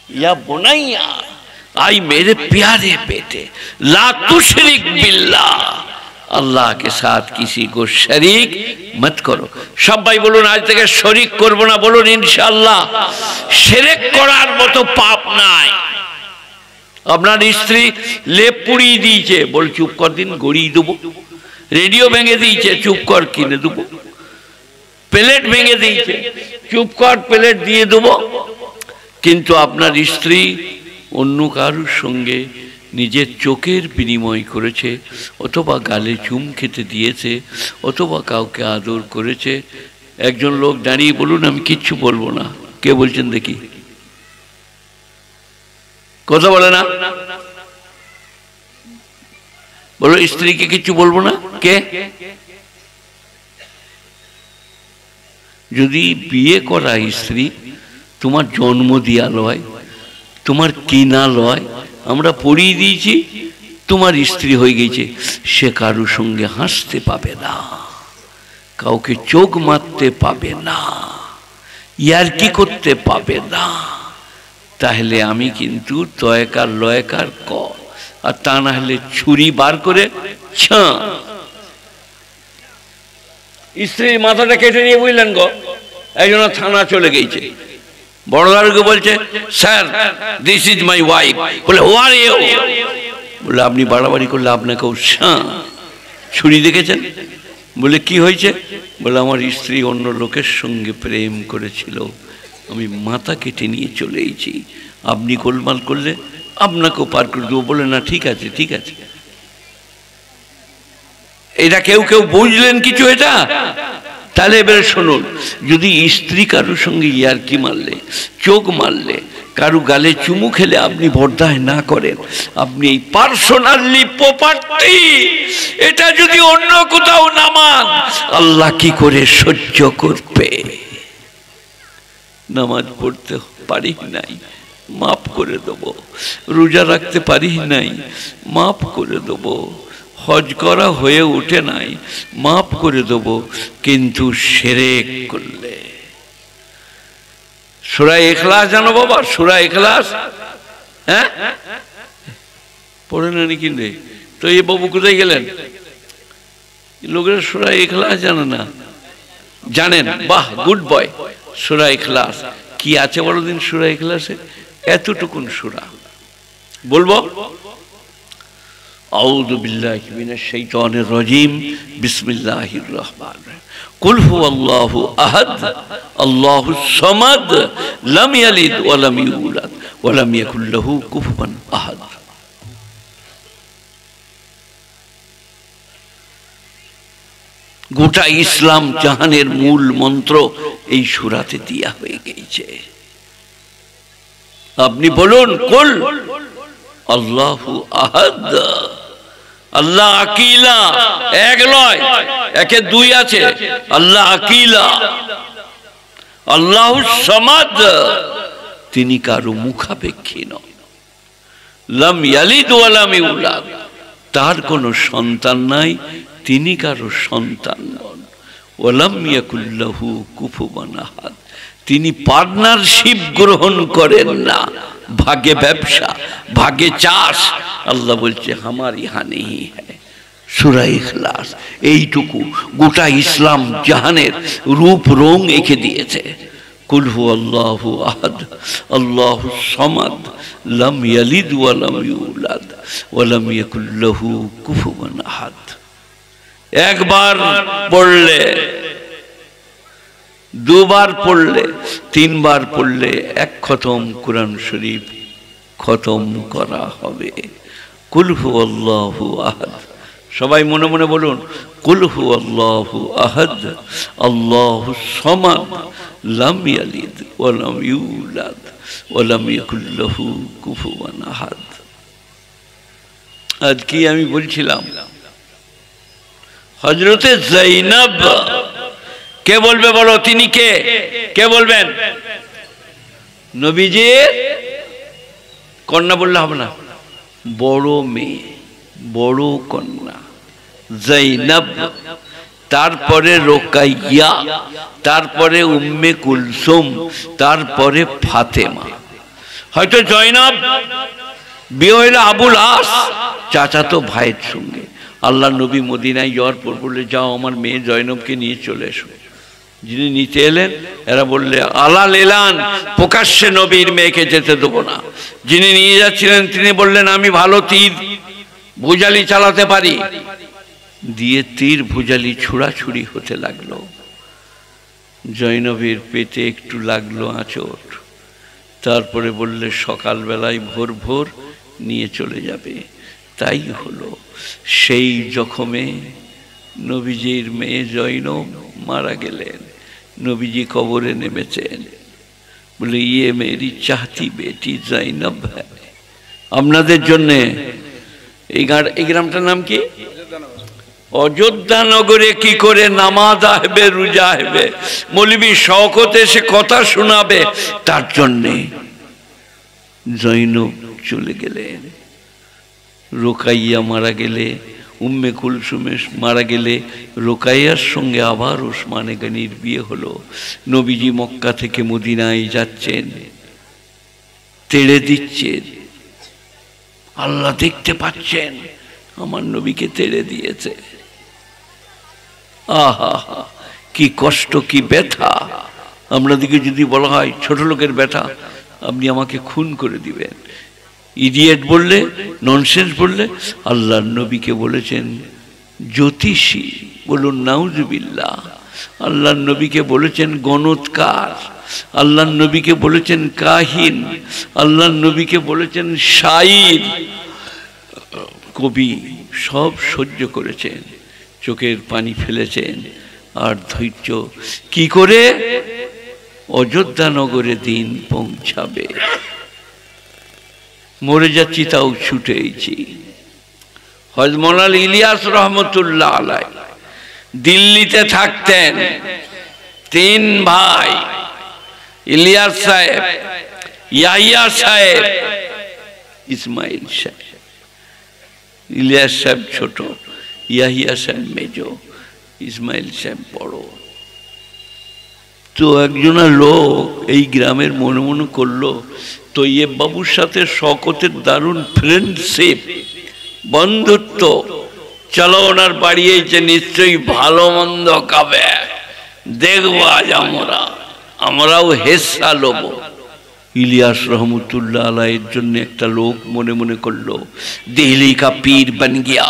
या बुनैया आई मेरे प्यारे बेटे, ला तुशरिक बिल्लाह, अल्लाह के साथ किसी को शरीक मत करो। सब भाई बोलून आज থেকে শরীক করব না, বলুন ইনশাআল্লাহ। শিরক করার মতো পাপ নাই। আপনার স্ত্রী লেপ পুড়িয়ে দিয়েছে, বল চুপ কর দিন, গড়িয়ে দেবো। রেডিও ভেঙে দিয়েছে, চুপ কর, কিনে দেবো। প্লেট ভেঙে দিয়েছে, চুপ কর, প্লেট দিয়ে দেবো। কিন্তু আপনার স্ত্রী অন্য কারোর সঙ্গে নিজের চোখের বিনিময় করেছে, অথবা গালে চুম খেতে দিয়েছে, অথবা কাউকে আদর করেছে। একজন লোক দাঁড়িয়ে বলুন আমি কিচ্ছু বলবো না। কে বলছেন দেখি? কথা বলে না, বলো স্ত্রীকে কিচ্ছু বলবো না। কে? যদি বিয়ে করা স্ত্রী তোমার জন্ম দিয়া লয়, তোমার কিনা লয়, আমরা পড়িয়ে দিয়েছি, তোমার স্ত্রী হয়ে গেছে, সে কারোর সঙ্গে হাসতে পাবে না, কাউকে চোখ মারতে পাবে না, ইয়ার্কি করতে পাবে না। তাহলে আমি কিন্তু তয়কার লয়কার ক, আর তা না হলে ছুরি বার করে ছা স্ত্রীর মাথাটা কেটে নিয়ে বুঝলেন গো, একজন থানা চলে গেছে। বড়দারকে বলছে sir this is my wife. বলে হু আর ইউ? বলে আপনি বাড়াবাড়ি করলে আপনাকেও ছুরি দেখেছেন? বলে কি হয়েছে? বলে আমার স্ত্রী অন্য লোকের সঙ্গে প্রেম করেছিল, আমি মাথা কেটে নিয়ে চলে এসেছি, আপনি গোলমাল করলে আপনাকেও পার করে দেবো। বলে না, ঠিক আছে ঠিক আছে। এটা কেউ কেউ বুঝলেন কিছু এটা? তাহলে এবারে শুনুন, যদি স্ত্রী কারোর সঙ্গে ইয়ার্কি মারলে, চোখ মারলে, কারু গালে চুমু খেলে আপনি বরদায় না করেন, আপনি এই পার্সোনালি প্রপার্টি এটা যদি অন্য কোথাও নামান, আল্লাহ কি করে সহ্য করবে? নামাজ পড়তে পারি নাই, মাফ করে দেব। রোজা রাখতে পারি নাই, মাফ করে দেব। হজ করা হয়ে ওঠে নাই, মাফ করে দেব। কিন্তু শিরক করলে, সূরা ইখলাস জানো বাবা? সূরা ইখলাস হ্যাঁ পড়ে না নাকি? তো এই বাবু কোথায় গেলেন? লোকেরা সূরা ইখলাস জানে না। জানেন? বাহ, গুড বয়। সূরা ইখলাস কি আছে বলো দিন? সূরা ইখলাসে এতটুকুন সূরা বলবো। আউযু বিল্লাহি মিনাশ শাইতানির রাজিম, বিসমিল্লাহির রহমানির রহিম। কুল হুয়াল্লাহু আহাদ, আল্লাহুস সামাদ, লাম ইয়ালিদ ওয়া লাম ইউলাদ ওয়া লাম ইয়াকুল লাহু কুফুয়ান আহাদ। গোটা ইসলাম জাহানের মূল মন্ত্র এই সূরাতে দেয়া হয়ে গেছে। আপনি বলুন, কুল আল্লাহু আহাদ, আল্লাহ আকিলা, এক নয়, একে দুই আছে। আল্লাহ আকিলা, আল্লাহুস সামাদ, তিনি কারো মুখাপেক্ষী নন। লাম ইয়ালিদ ওয়া লাম ইউলাদ, তার কোনো সন্তান নাই, তিনি কারো সন্তান নন। ওয়া লাম ইয়াকুল লাহু কুফুয়ান আহাদ, তিনি পার্টনারশিপ গ্রহণ করেন না। ভাগে ব্যবসা, ভাগে চাষ। আল্লাহ বলছে হামার ইহা নেই হ্যায়। সূরা ইখলাস এইটুকু গোটা ইসলাম জাহানের রূপ রং এঁকে দিয়েছে। কুল হুয়াল্লাহু আহাদ, আল্লাহুস সামাদ, লাম ইয়ালিদ ওয়া লাম ইউলাদ ওয়া লাম ইয়াকুল লাহু কুফুয়ান আহাদ। একবার পড়লে, দুবার পড়লে, তিনবার পড়লে এক খতম কোরআন শরীফ খতম করা হবে। কুল হুয়াল্লাহু আহাদ, সবাই মনে মনে বলুন, কুল হুয়াল্লাহু আহাদ, আল্লাহুস সামাদ, লাম ইয়ালিদ ওয়া লাম ইউলাদ ওয়া লাম ইয়াকুল লাহু কুফুয়ান আহাদ। আজ কি আমি বলছিলাম? হযরতে যায়েনব, কে বলবে বলো? তিনি কে? কে বলবেন? নবীজির কন্যা বললে হবে না, বড় মেয়ে, বড় কন্যা যায়েনব, তারপরে রোকাইয়া, তারপরে উম্মে কুলসুম, তারপরে ফাতেমা। হয়তো যায়েনব বিয়ে হইল আবুল আস, চাচাতো ভাইয়ের সঙ্গে। আল্লাহ নবী মদিনায় যাওয়ার পর বললে, যাও আমার মেয়ে যায়েনবকে নিয়ে চলে এসো। যিনি নিতে এলেন এরা বললে, আলাল এলান, প্রকাশ্যে নবীর মেয়েকে যেতে দেবো না। যিনি নিয়ে যাচ্ছিলেন তিনি বললেন, আমি ভালো তীর ভুজালি চালাতে পারি। দিয়ে তীর ভুজালি ছুড়াছুড়ি হতে লাগলো। যায়েনবের পেটে একটু লাগলো আঁচড়। তারপরে বললে, সকালবেলায় ভোর ভোর নিয়ে চলে যাবে। তাই হলো। সেই জখমে নবীজির মেয়ে যায়েনব মারা গেলেন। নবীজি কবরে নেমেছেন, বলে, ইয়ে মেরি চাহতি বেটি যায়েনব হ্যায়। আপনাদের জন্যে এই গ্রামটার নাম কি? অযোধ্যা নগরে কি করে নামাজ আসবে, রোজা আসবে, মৌলবী শওকত এসে কথা শোনাবে, তার জন্যে যায়েনব চলে গেলেন। রোকাইয়া মারা গেলে, উম্মে কুলসুমে মারা গেলে, রোকাইয়ার সঙ্গে আবার ওসমানে গনির বিয়ে হলো। নবীজি মক্কা থেকে মদিনায় যাচ্ছেন, তেড়ে দিচ্ছেন। আল্লাহ দেখতে পাচ্ছেন আমার নবীকে তেড়ে দিয়েছে। আহা, কি কষ্ট, কি ব্যথা। আপনাদেরকে যদি বলা হয় ছোট লোকের ব্যথা, আপনি আমাকে খুন করে দিবেন, ইডিয়েট বললে, ননসেন্স বললে, আল্লাহর নবীকে বলেছেন জ্যোতিষী বলুন নাউজুবিল্লাহ। আল্লাহর নবীকে বলেছেন গণৎকার, আল্লাহর নবীকে বলেছেন কাহিন, আল্লাহর নবীকে বলেছেন শাইর, কবি, সব সহ্য করেছেন, চোখের পানি ফেলেছেন। আর ধৈর্য কি করে? অযোধ্যা নগরে দিন পৌঁছাবে, মরে যাচ্ছি তাও ছুটেছি। হযরত মাওলানা ইলিয়াস রহমতুল্লাহ আলাইহি দিল্লিতে থাকতেন। 3 ভাই, ইলিয়াস সাহেব, ইয়াহিয়া সাহেব, ইসমাইল সাহেব। ইলিয়াস সাহেব ছোট, ইয়াহিয়া সাহেব মেজো, ইসমাইল সাহেব বড়। তো একজনা লোক এই গ্রামের মনে মনে করলো তৈয়ব বাবুর সাথে শওকতের দারুণ ফ্রেন্ডশিপ, বন্ধুত্ব, চলো ওনার বাড়ি এসে নিশ্চয়ই ভালো মন্দ খাবে, দেখবো আজ আমরাও হেসা লোব। इलियास रहमतुल्लाह अलैहि जन्ने एक लोग मने मने कर लो दिल्ली का पीर बन गया,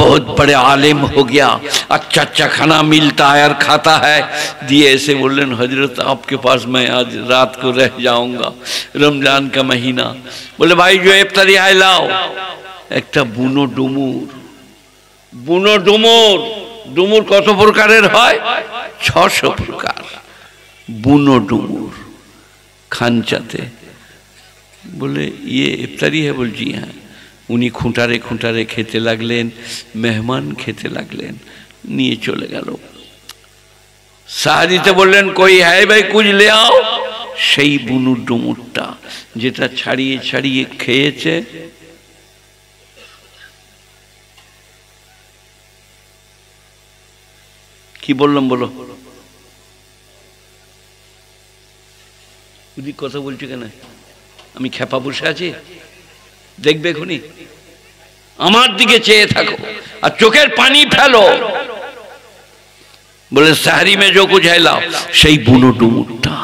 बहुत बड़े आलिम हो गया, अच्छा अच्छा खाना मिलता है और खाता है। दिए ऐसे बोले हजरत आपके पास मैं आज रात को रह जाऊंगा, रमजान का महीना। बोले भाई जो इफ्तारी है लाओ। एक बुनो डुमुर, बुनो डुमुर, डुमुर कत प्रकारेर हय? 600 प्रकार बुनो डुमुर खानचाते। बोले ये इफ्तारी है? बोल जी हाँ। उन्हीं खुंटारे खुंटारे खेते लागलें, मेहमान खेते लागलें, निये चले गेल। साहारीते बोलें कोई है भाई कुछ ले आओ। सेई बुनो डुमुरटा जेटा छाड़िए छाड़िए खेयेछे কি বললাম বলো? উনি কথা বলছে কেন? আমি খেপা বসে আছি? দেখবে এখনই, আমার দিকে চেয়ে থাকো আর চোখের পানি ফেলো। बोले सहरी में जो कुछ है लाओ। সেই বুনো ডুমুরটা।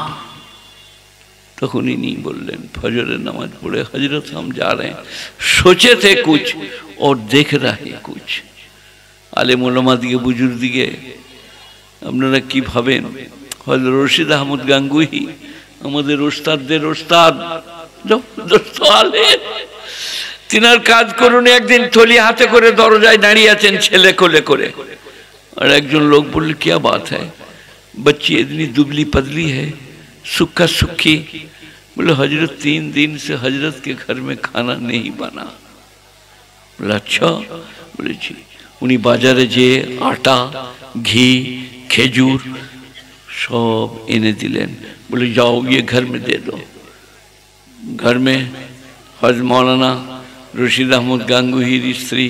तखन इन्हीं बोलें फजर नमाज पढ़े हजरत हम जा रहे हैं, सोचे थे कुछ और देख रहे कुछ। आलिम उलमा दिके बुजुर्ग दिके আপনারা কি ভাবেন? হযরত রশিদ আহমদ গাঙ্গুহি আমাদের ওস্তাদদের ওস্তাদ, জবরদস্ত আলেম। তিনার কাজ করুন একদিন থলি হাতে করে দরজায় দাঁড়িয়ে আছেন ছেলে কোলে করে। और একজন লোক বলল क्या बात है, बच्ची इतनी दुबली पतली है, सुक्का सुक्की। बोले हजरत 3 दिन से हजरत के घर में खाना नहीं बना। बोले अच्छा? बोले जी। उन्हीं बाजारे जे आटा घी खेजूर सब एने दिलें। बोले जाओ ये घर में दे दो। घर में हज़रत मौलाना रशीद अहमद गांगुहीर स्त्री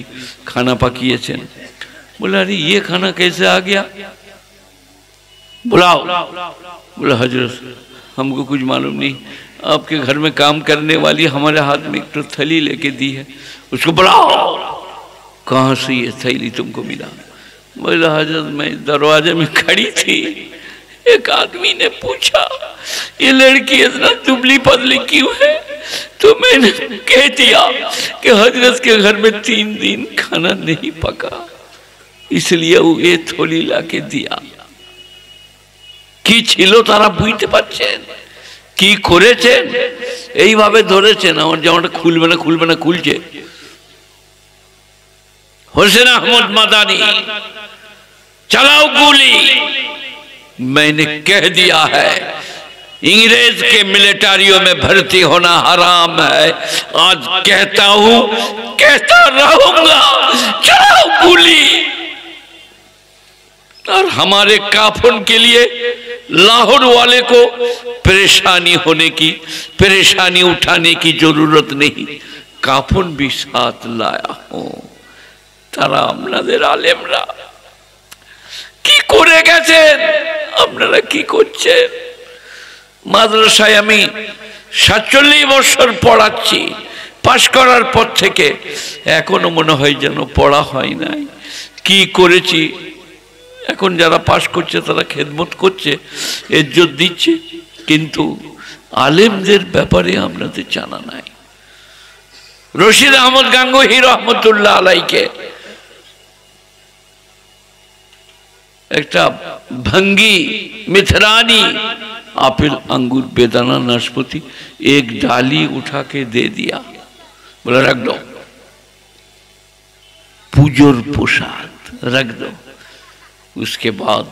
खाना पकिएছেন। बोला अरे ये खाना कैसे आ गया? बुलाओ। बोला हजरत हमको कुछ मालूम नहीं, आपके घर में काम करने वाली हमारे हाथ में एक तो थैली लेके दी है, उसको बुलाओ। कहाँ से ये थैली तुमको मिला? बोला हजरत मैं दरवाजे में खड़ी थी, एक आदमी ने पूछा ये लड़की इतना दुबली पतली क्यों है, तो मैंने कह दिया कि हजरत के घर में 3 दिन खाना नहीं पका, इसलिए वो ये थोली लाके दिया। কি ছিল তারা বুঝতে পারছেন, কি করেছেন, এইভাবে ধরেছেন। আমার জামাটা খুলবে না খুলবে না, খুলছে। हुसैन अहमद मदानी चलाओ गोली। मैंने कह दिया है इंग्रेज के मिलिट्रियों में भर्ती होना हराम है, आज कहता हूं कहता रहूंगा, चलाओ गोली। और हमारे काफन के लिए लाहौर वाले को परेशानी होने की, परेशानी उठाने की जरूरत नहीं, काफन भी साथ लाया हूं। তারা আপনাদের আলেমরা কি করে গেছেন, আপনারা কি করছেন? মাদ্রাসায় আমি 47 বছর পড়াচ্ছি, পাশ করার পর থেকে এখনো মনে হয় যেন পড়া হয় নাই। কি করেছি? এখন যারা পাশ করছে তারা খেদমত করছে, ইজ্জত দিচ্ছে, কিন্তু আলেমদের ব্যাপারে আপনাদের জানা নাই। রশিদ আহমদ গাঙ্গুহি রহমতুল্লাহ আলাইকে একটা भंगी मिथरानी आपेल अंगूर बेदाना नाशपाती एक डाली उठा के दे दिया, बोला रख दो, पूजोर प्रसाद रख दो। उसके बाद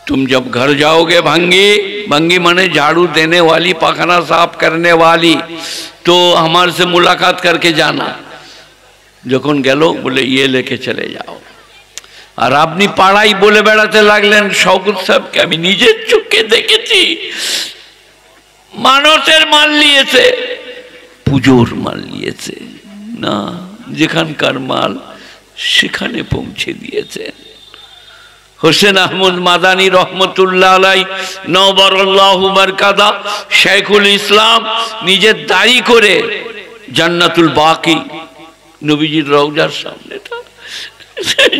तुम जब घर जाओगे, भंगी भंगी माने झाड़ू देने वाली, पखाना साफ करने वाली, तो हमारे से मुलाकात करके जाना। যখন গেল বলে ये लेके चले जाओ। আর আপনি পাড়াই বলে বেড়াতে লাগলেন শওকত সাহেবকে আমি নিজের চোখে দেখেছি মানতের মাল নিয়েছে, পুজোর মাল নিয়েছে না, যেখানকার মাল সেখানে পৌঁছে দিয়েছে। হোসেন আহমদ মাদানী রহমতুল্লাহ আলাই নওয়ারাল্লাহু বারকাতা শেখুল ইসলাম নিজের দাড়ি করে জান্নাতুল বাকি নবীজির রওজার সামনেটা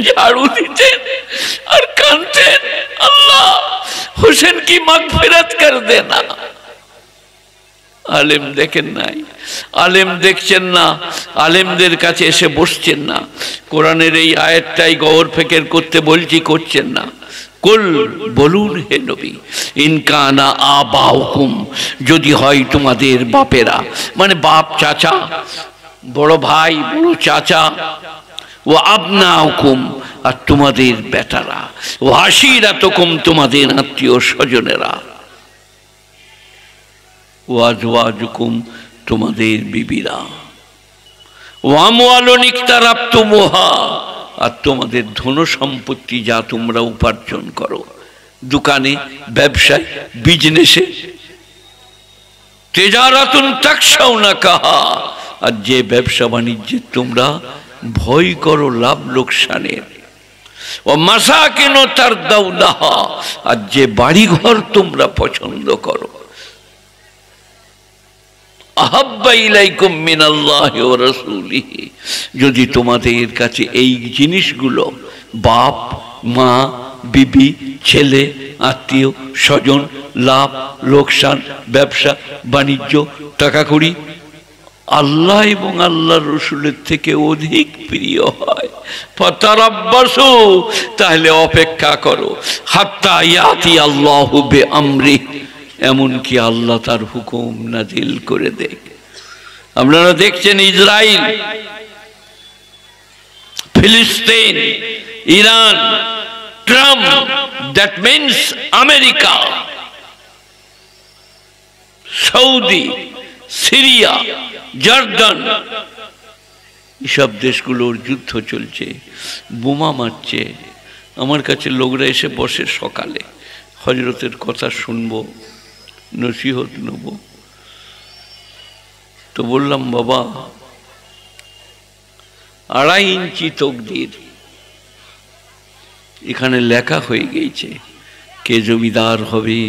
झाड़ू दीतें और कानते अल्लाह हुसैन की मगफिरत कर देना। आलिम देखें नाई, आलिम देखছেন না, আলেমদের কাছে এসে বসছেন না, কোরআনের এই আয়াতটাই গওর ফিকির করতে বলছি, করছেন না। কুল বলুন হে নবী, ইনকানা আবাউকুম, যদি হয় তোমাদের বাপেরা, মানে বাপ চাচা, বড় ভাই বড় চাচা, ও আবনাউকুম, আর তোমাদের বেটারা, ও আশিরাতুকুম, তোমাদের আত্মীয় স্বজনেরা, ও আজওয়াজুকুম, তোমাদের বিবিরা, ও আমওয়ালুন ইকতারাবতুমুহা, আর তোমাদের ধন সম্পত্তি যা তোমরা উপার্জন করো, দোকানে ব্যবসায় বিজনেসে, তিজারাতুন তাকশাউনা কাহা, আর যে ব্যবসা বাণিজ্যে তোমরা ভয় করো লাভ লোকসানের, ও মাসাকিন তারদাউনাহা, আর যে বাড়িঘর তোমরা পছন্দ করো, আহাব্বা ইলাইকুম মিনাল্লাহি ওয়া রাসূলিহি, যদি তোমাদের কাছে এই জিনিসগুলো বাপ মা বিবি ছেলে আত্মীয় স্বজন লাভ লোকসান ব্যবসা বাণিজ্য টাকা কড়ি আল্লাহ এবং আল্লাহর রাসূলের থেকে অধিক প্রিয় হয়, ফাতারাব্বাসু, তাহলে অপেক্ষা করো, হাত্তা ইয়াতি আল্লাহু বিআমরি, এমনকি আল্লাহ তার হুকুম নাজিল করে দেয়। আপনারা দেখছেন ইসরায়েল, ফিলিস্তিন, Iran, Trump, that means America, Saudi, Syria, Jordan, এসব দেশগুলোর যুদ্ধ চলছে, বোমা মারছে। আমার কাছে লোকরা এসে বসে, সকালে হজরতের কথা শুনবো, নসিহত নেব, তো বললাম বাবা 2.5 ইঞ্চি তকদির, এখানে লেখা হয়ে গেছে কে জমিদার হবে,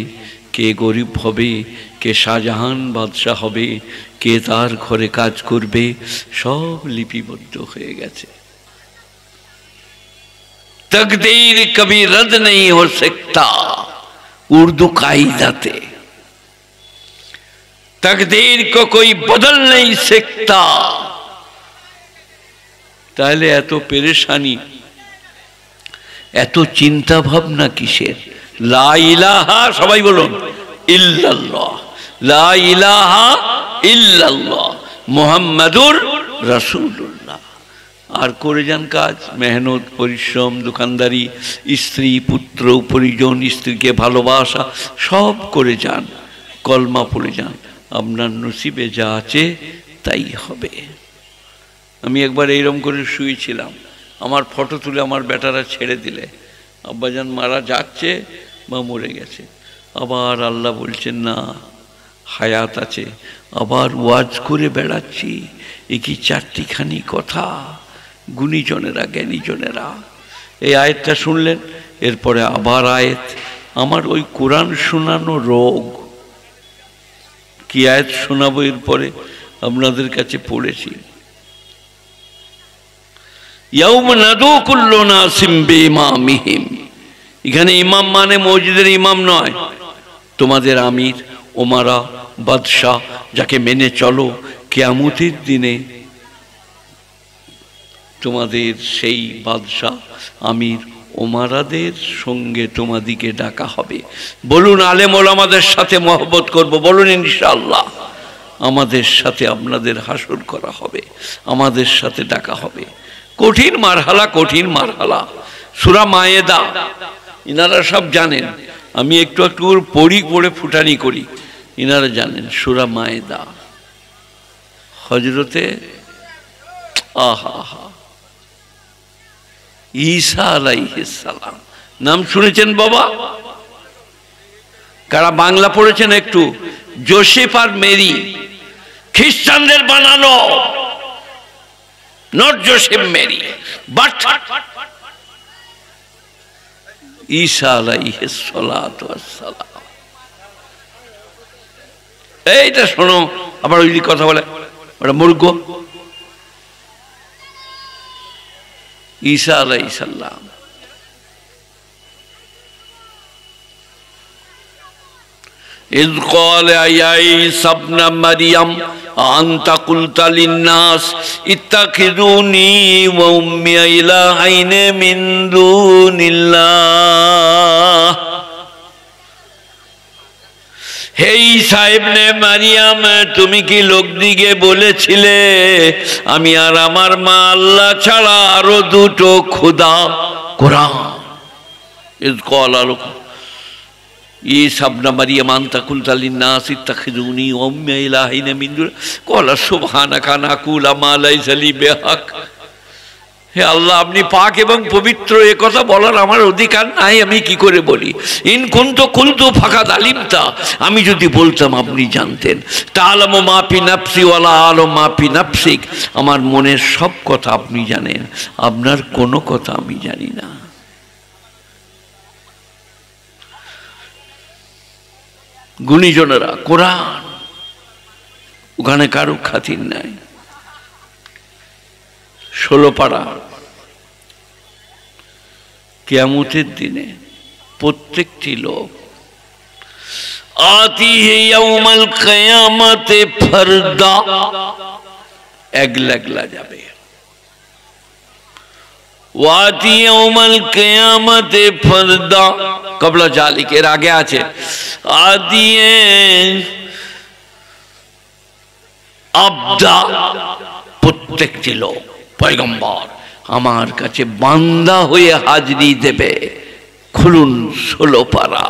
কে গরিব হবে, কে শাহজাহান বাদশাহ হবে, কে তার ঘরে কাজ করবে, সব লিপিবদ্ধ হয়ে গেছে। तकदीर कभी रद्द नहीं हो सकता, उर्दू कायदाते, तकदीर को कोई बदल नहीं सकता। তাহলে এত পেরেশানি, এত চিন্তা ভাবনা কিসের? লা ইলাহা, সবাই বলুন ইল্লাল্লাহ, লা ইলাহা ইল্লাল্লাহ মুহাম্মাদুর রাসূলুল্লাহ। আর করে যান কাজ, মেহনত পরিশ্রম, দোকানদারি, স্ত্রী পুত্র পরিজন, স্ত্রীকে ভালোবাসা, সব করে যান, কলমা পড়ে যান, আপনার নসিবে যা আছে তাই হবে। আমি একবার এইরকম করে শুয়েছিলাম, আমার ফটো তুলে আমার বেটারা ছেড়ে দিলে, আব্বাজান মারা যাচ্ছে বা মরে গেছে, আবার আল্লাহ বলছেন না হায়াত আছে, আবার ওয়াজ করে বেড়াচ্ছি। এ কি 4টিখানি কথা? গুণীজনেরা জ্ঞানীজনেরা এই আয়াতটা শুনলেন, এরপরে আবার আয়াত। আমার ওই কোরআন শোনানো রোগ, কি আয়াত শোনাবো এরপরে আপনাদের কাছে পড়েছি, ইয়াউমা নাদু কুল্লু নাসিম বিইমামিহিম। এখানে ইমাম মানে মসজিদের ইমাম নয়, তোমাদের আমির ওমারা বাদশাহ যাকে মেনে চলো, কিয়ামতের দিনে তোমাদের সেই বাদশাহ আমির ওমারাদের সঙ্গে তোমাদিকে ডাকা হবে। বলুন আলেম ওলামাদের সাথে মহব্বত করব, বলুন ইনশাআল্লাহ। আমাদের সাথে আপনাদের হাসর করা হবে, আমাদের সাথে ডাকা হবে। কঠিন মারহালা, কঠিন মারহালা। সূরা মায়েদা ইনারা সব জানেন, আমি একটু একটু পড়ি, পড়ে ফুটানি করি, ইনারা জানেন। সূরা মায়েদা, হজরতে ঈসা আলাইহিস সালাম নাম শুনেছেন বাবা? কারা বাংলা পড়েছেন একটু? জোসেফ আর মেরি, খ্রিস্টানদের বানানো, নট জোসেফ মেরি, বাট ঈসা আলাইহিস সালাতু ওয়াস সালাম। এইটা শোনো, আবার ওই কথা বলে ওটা মূর্খ। ঈসা আলাইহিস সালাম إذ قال يا عيسى ابن مريم أأنت قلت للناس اتخذوني وأمي إلهين من دون الله। হে ঈসা ইবনে মারিয়াম, তুমি কি লোকদিকে বলেছিলে আমি আর আমার মা আল্লাহ ছাড়া আরো দুটো খোদা? কোরআন। ইয ক্বালা ঈসা ইবনে মারিয়াম আনতা কুলতা লিন-নাস ইত্তাখিযুনি ওয়া উম্মি ইলাহিনা মিন দুনি ক্বালা সুবহানাকা নাকুলা মা লাইসা লি বিহাক। হে আল্লাহ, আপনি পাক এবং পবিত্র, এ কথা বলার আমার অধিকার নাই, আমি কি করে বলি? ইন কুনতু কুলতু ফাকাদ আলিমতা, আমি যদি বলতাম আপনি জানতেন। তাআলামু মা ফি নাফসি ওয়া লা আ'লামু মা ফি নাফসিক, আমার মনের সব কথা আপনি জানেন, আপনার কোনো কথা আমি জানি না। গুণীজনেরা, কোরআন, ওখানে কারো খাতির নাই। 16 পারা, কিয়ামতের দিনে প্রত্যেকটি লোক আতিহি ইয়াউমাল কিয়ামাতে ফারদা, একলা যাবে। ওয়াতি ইয়াউমাল কিয়ামাতে ফারদা কবলা জালিক, এর আগে আছে আদিয়ে আবদা, প্রত্যেকটি লোক পয়গম্বর আমার কাছে বান্দা হয়ে হাজিরি দেবে। খুলুন 16 পারা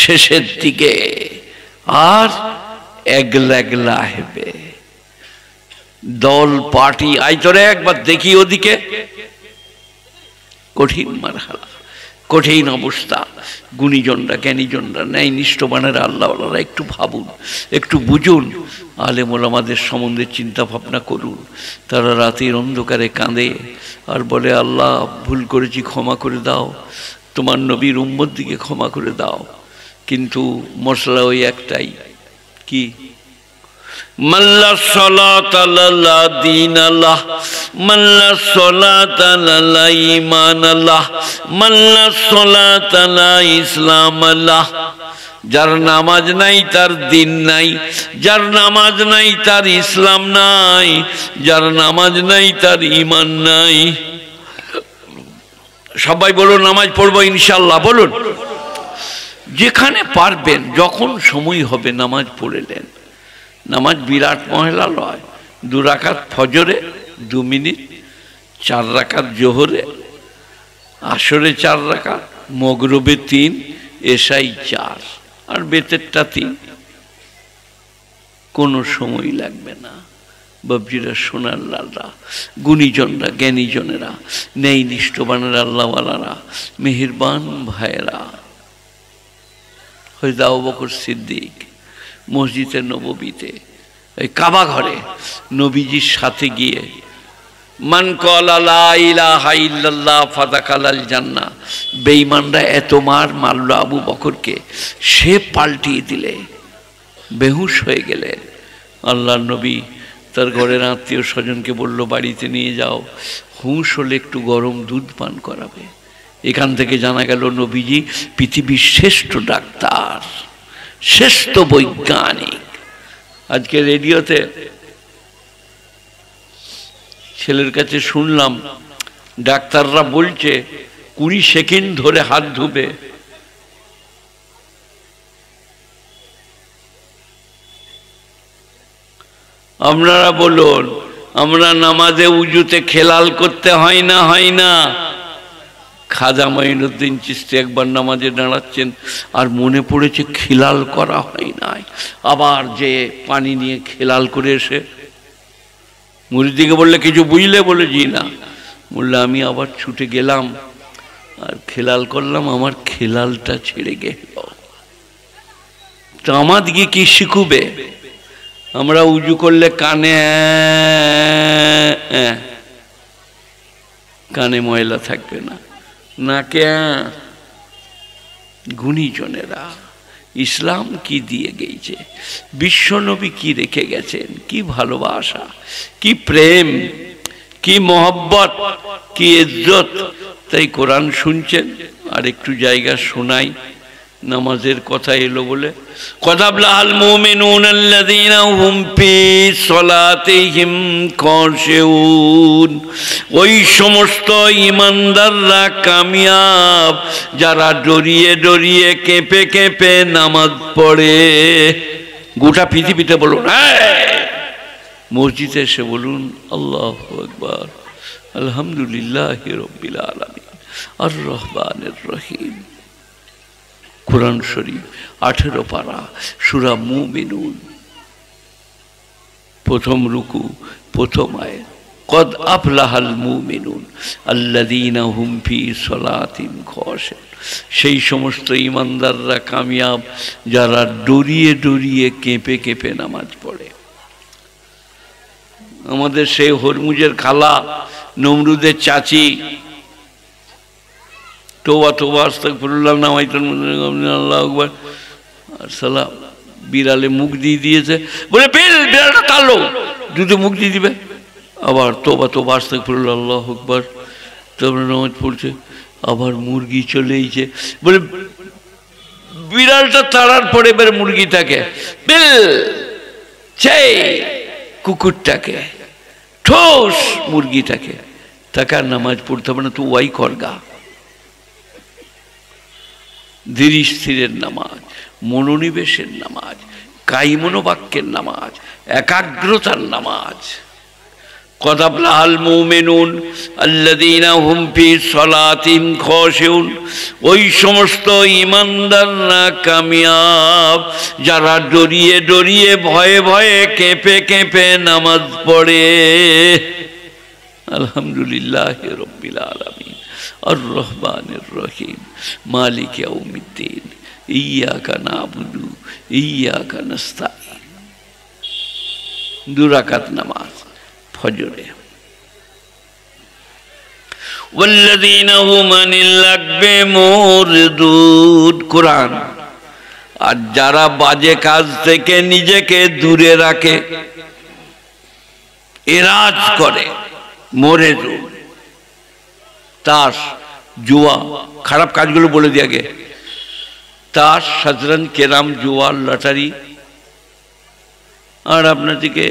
শেষের দিকে, আর একলা হেবে দল পার্টি। আই তোরে একবার দেখি ওদিকে, কঠিন মারহালা, কঠিন অবস্থা। গুণীজনরা, জ্ঞানীজনরা, ন্যায় নিষ্ঠবানেরা, আল্লাহওয়ালারা একটু ভাবুন, একটু বুঝুন, আলেম ওলামাদের সম্বন্ধে চিন্তা ভাবনা করুন। তারা রাতের অন্ধকারে কাঁদে আর বলে, আল্লাহ ভুল করেছি, ক্ষমা করে দাও, তোমার নবীর উম্মত দিকে ক্ষমা করে দাও। কিন্তু মশলা ওই একটাই, কি? মাল্লা সালাত আল্লাহ দীন আল্লাহ, মাল্লা সালাত আল্লাহ ঈমান আল্লাহ, মাল্লা সালাত আল্লাহ ইসলাম আল্লাহ। যার নামাজ নাই তার দিন নাই, যার নামাজ নাই তার ইসলাম নাই, যার নামাজ নাই তার ঈমান নাই। সবাই বলুন নামাজ পড়বো ইনশাআল্লাহ, বলুন। যেখানে পারবেন, যখন সময় হবে নামাজ পড়ে নেন। নামাজ বিরাট মহিলা লয়। 2 রাকাত ফজরে 2 মিনিট, 4 রাকাত জোহরে, আসরে 4 রাকাত, মগরবে 3, এশাই 4, আর বেতেরটা 3। কোনো সময় লাগবে না। বাবজিরা, সোনার লালরা, গুণীজনরা, জ্ঞানীজনেরা, ন্যায় নিষ্ঠবানের আল্লাহওয়ালারা, মেহেরবান ভাইয়েরা, হযরত আবু বকর সিদ্দিক মসজিদে নববীতে, ওই কাবা ঘরে নবীজির সাথে গিয়ে মান ক্বালা লা ইলাহা ইল্লাল্লাহ ফাদাখালাল জান্নাহ, বেঈমানরা এত মারল আবু বকরকে, সে পাল্টিয়ে দিলে বেহুশ হয়ে গেলে। আল্লাহর নবী তার ঘরের আত্মীয় স্বজনকে বলল, বাড়িতে নিয়ে যাও, হুঁশ হলে একটু গরম দুধ পান করাবে। এখান থেকে জানা গেল নবীজি পৃথিবীর শ্রেষ্ঠ ডাক্তার, শ্রেষ্ঠ বৈজ্ঞানিক। আজকে রেডিওতে ছেলের কাছে শুনলাম, ডাক্তাররা বলছে 20 সেকেন্ড ধরে হাত ধুবে। আপনারা বলুন, আমরা নামাজে উজুতে খেলাল করতে হয় না, হয় না? খাজা মঈনুদ্দিন চিশতি একবার নামাজে দাঁড়াচ্ছেন, আর মনে পড়েছে খেলাল করা হয় নাই, আবার যে পানি নিয়ে খেলাল করে এসে মুরিদিকে বললে কিছু বুঝলে? বলে জি না। বললে আমি আবার ছুটে গেলাম আর খেলাল করলাম, আমার খেলালটা ছেড়ে গেল। তো আমাদেরকে কি শিখবে? আমরা উজু করলে কানে কানে ময়লা থাকবে না, নাকে। গুণীজনেরা ইসলাম কি দিয়ে গেছে, বিশ্বনবী কি রেখে গেছেন, কি ভালোবাসা, কি প্রেম, কি মহব্বত, কি ইজ্জত। তাই কোরআন শুনছেন, আর একটু জায়গা শোনাই। নামাজের কথা এলো বলে, কদ আফলাহাল মুমিনুন আল্লাযীনা হুম ফি সলাতিহিম খাশিউন। ওই সমস্ত ঈমানদাররা কামিয়াব যারা ডরিয়ে ডরিয়ে কেঁপে কেঁপে নামাজ পড়ে। গোটা পৃথিবীতে বলুন, মসজিদে এসে বলুন আল্লাহু আকবার, আলহামদুলিল্লাহি রাব্বিল আলামিন, আর রহমানির রহিম। কুরআন শরীফ 18 পারা, সূরা মুমিনুন, প্রথম রুকু, প্রথম আয়াত, কদ আফলাহাল মুমিনুন আল্লাযীনা হুম ফি সলাতিহিম খাশিউন। সেই সমস্ত ঈমানদাররা কামিয়াব যারা ডরিয়ে ডরিয়ে কেঁপে কেঁপে নামাজ পড়ে। আমাদের সেই হরমুজের খালা, নমরুদের চাচি, তোবা তোবা আস্তাগফিরুল্লাহ নামাইতুল আল্লাহু আকবার, আর সালা বিড়ালে মুখ দিয়ে দিয়েছে বলে বিড়ালটা তাড়লো, দুটো মুখ দিয়ে দিবে, আবার তোবা তোবা আস্তাগফিরুল্লাহ আল্লাহু আকবার, তারপরে নামাজ পড়ছে। আবার মুরগি চলে এসেছে বলে বিড়ালটা তাড়ার পরে এবার মুরগিটাকে বিল চাই, কুকুরটাকে ঠোস, মুরগিটাকে। তাকে আর নামাজ পড়তে হবে না, তো ওয়াই করগা। ধীর স্থিরের নামাজ, মনোনিবেশের নামাজ, কায়মনোবাক্যের নামাজ, একাগ্রতার নামাজ। কদ আফলাহাল মুমিনুন আল্লাযীনা হুম ফি সলাতিহিম খাশিউন। ওই সমস্ত ঈমানদাররা কামিয়াব যারা ডরিয়ে ডরিয়ে ভয়ে ভয়ে কেঁপে কেঁপে নামাজ পড়ে। আলহামদুলিল্লাহি রাব্বিল আলামিন, আর রহমানির রহিম, মালিক ইয়াউমিদ্দিন, ইয়্যাকা না'বুদু ইয়্যাকা নাস্তাঈন। 2 রাকাত নামাজ ফজরে। ওয়াল্লাযীনা হুম আনিল লাগবি মুরিদুন, কোরআন। আর যারা বাজে কাজ থেকে নিজেকে দূরে রাখে, এরাজ করে, মুরিদুন, তাস, জুয়া, খারাপ কাজগুলো বলে দিয়ে আগে, তাস, শতরঞ্জ, ক্যারাম, জুয়া, লটারি। আর আপনাদেরকে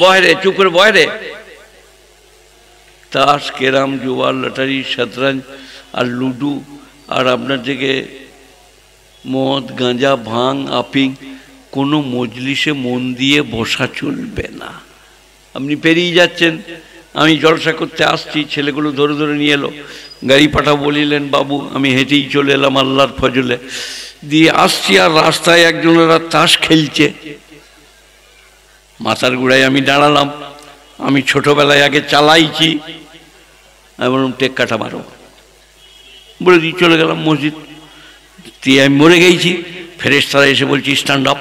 বয়রে, চুপ করে বয়রে, তাস, ক্যারাম, জুয়া, লটারি, শতরঞ্জ আর লুডু। আর আপনার থেকে মদ, গাঁজা, ভাং, আফিং, কোনো মজলিসে মন দিয়ে বসা চলবে না। আপনি পেরিয়ে যাচ্ছেন, আমি জলসা করতে আসছি, ছেলেগুলো ধরে ধরে নিয়ে এলো, গাড়ি পাঠাও বলিলেন বাবু, আমি হেঁটেই চলে এলাম আল্লাহর ফজলে দিয়ে আসছি, আর রাস্তায় একজনেরা তাস খেলছে। মাথার গুড়ায় আমি দাঁড়ালাম, আমি ছোটবেলায় আগে চালাইছি, আমি বললাম টেক্কাটা মারো, বলে দিয়ে চলে গেলাম মসজিদ দিয়ে। আমি মরে গেছি, ফেরেশতারা এসে বলছি স্ট্যান্ড আপ।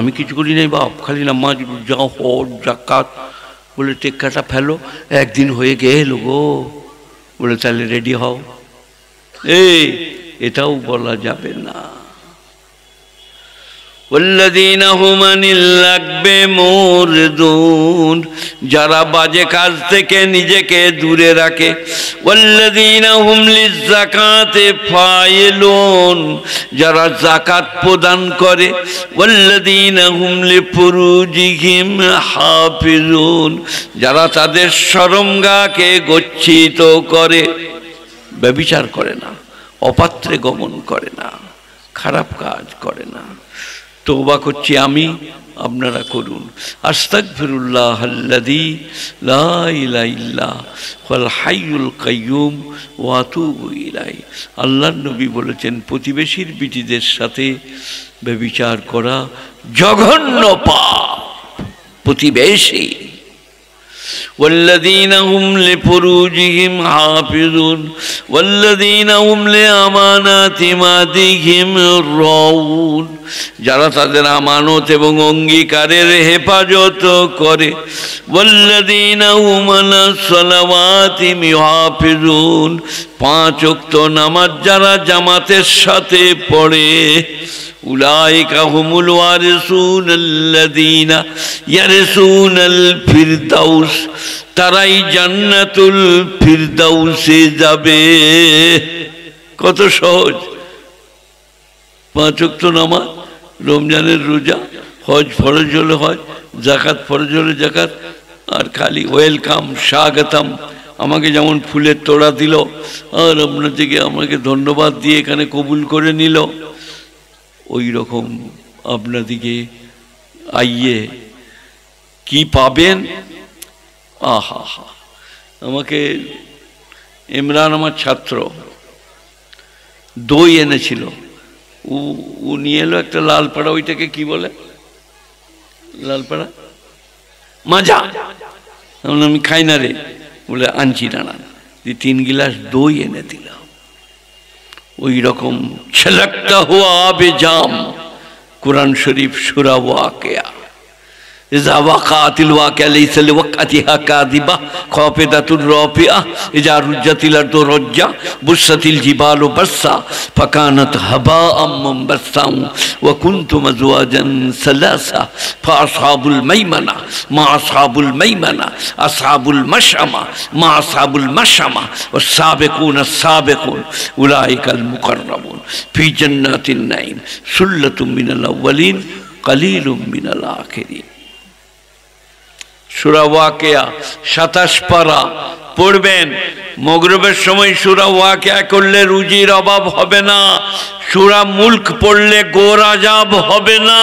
আমি কিছু করি নাই বাপ, খালি নামাজ, যাও, হজ, যাকাত। বলে টেক্কাটা ফেলো, একদিন হয়ে গেল গো। বলে তাহলে রেডি হও। এটাও বলা যাবে না। ওয়াল্লাযীনা হুম আনিল লাগবি মুরদুন, যারা বাজে কাজ থেকে নিজেকে দূরে রাখে। ওয়াল্লাযীনা হুম লিয-যাকাতি ফাইলুন, যারা যাকাত প্রদান করে। ওয়াল্লাযীনা হুম লিফুরুজিহিম হাফিজুন, যারা তাদের শরমগাহকে গচ্ছিত করে, ব্যভিচার করে না, অপাত্রে গমন করে না, খারাপ কাজ করে না। তওবা করছি আমি, আপনারা করুন। আস্তাগফিরুল্লাহাল্লাযী লা ইলাহা ইল্লা হুয়াল হাইয়ুল কাইয়্যুম ওয়া আতুবু ইলাইহি। আল্লাহর নবী বলেছেন, প্রতিবেশীর বিটিদের সাথে ব্যভিচার করা জঘন্য পাপ। প্রতিবেশী। والذين هم لفروجهم حافظون والذين هم لأماناتهم راعون, যারা তাদের আমানত এবং অঙ্গীকারের হেফাজত করে। والذين هم على صلواتهم يحافظون, 5 ওয়াক্ত নামাজ যারা জামাতের সাথে পড়ে। উলাইকা হুমুল ওয়ারিসুনাল্লাযীনা ইয়ারিসুনাল ফিরদাউস, তারাই জান্নাতুল ফিরদাউসে যাবে। কত সহজ। 5 ওয়াক্ত নামাজ, রমজানের রোজা, হজ ফরজ হলে হজ, যাকাত ফরজ হলে যাকাত, আর খালি ওয়েলকাম, স্বাগতম। আমাকে যেমন ফুলের তোড়া দিল আর আপনার থেকে আমাকে ধন্যবাদ দিয়ে এখানে কবুল করে নিল, ওই রকম আপনাদিকে আইয়ে কি পাবেন। আহা হা, আমাকে ইমরান আমার ছাত্র দই এনেছিল, ও নিয়ে এলো একটা লালপাড়া, ওইটাকে কি বলে লালপাড়া মাজা, আমি খাই না রে, বলে আনছি না, 3 গিলাস দই এনে দিলাম। ওই রকম ছলকতা হুয়া আবে জাম, কুরআন শরীফ সূরা ওয়াকিয়া। إذا وقعت الواقعة ليس لوقعتها كاذبة خافضة رافعة إذا رجت الأرض رجا بست الجبال بسا فكانت هباء منبثا وكنتم أزواجا ثلاثة فأصحاب الميمنة ما أصحاب الميمنة أصحاب المشأمة ما أصحاب المشأمة والسابقون السابقون أولئك المقربون في جنات النعيم ثلة من الأولين قليل من الآخرين। সূরা ওয়াকিয়া 27 পারা পড়বেন। মাগরিবের সময় সূরা ওয়াকিয়া করলে রুজির অভাব হবে না, সূরা মুলক পড়লে গোর আযাব হবে না।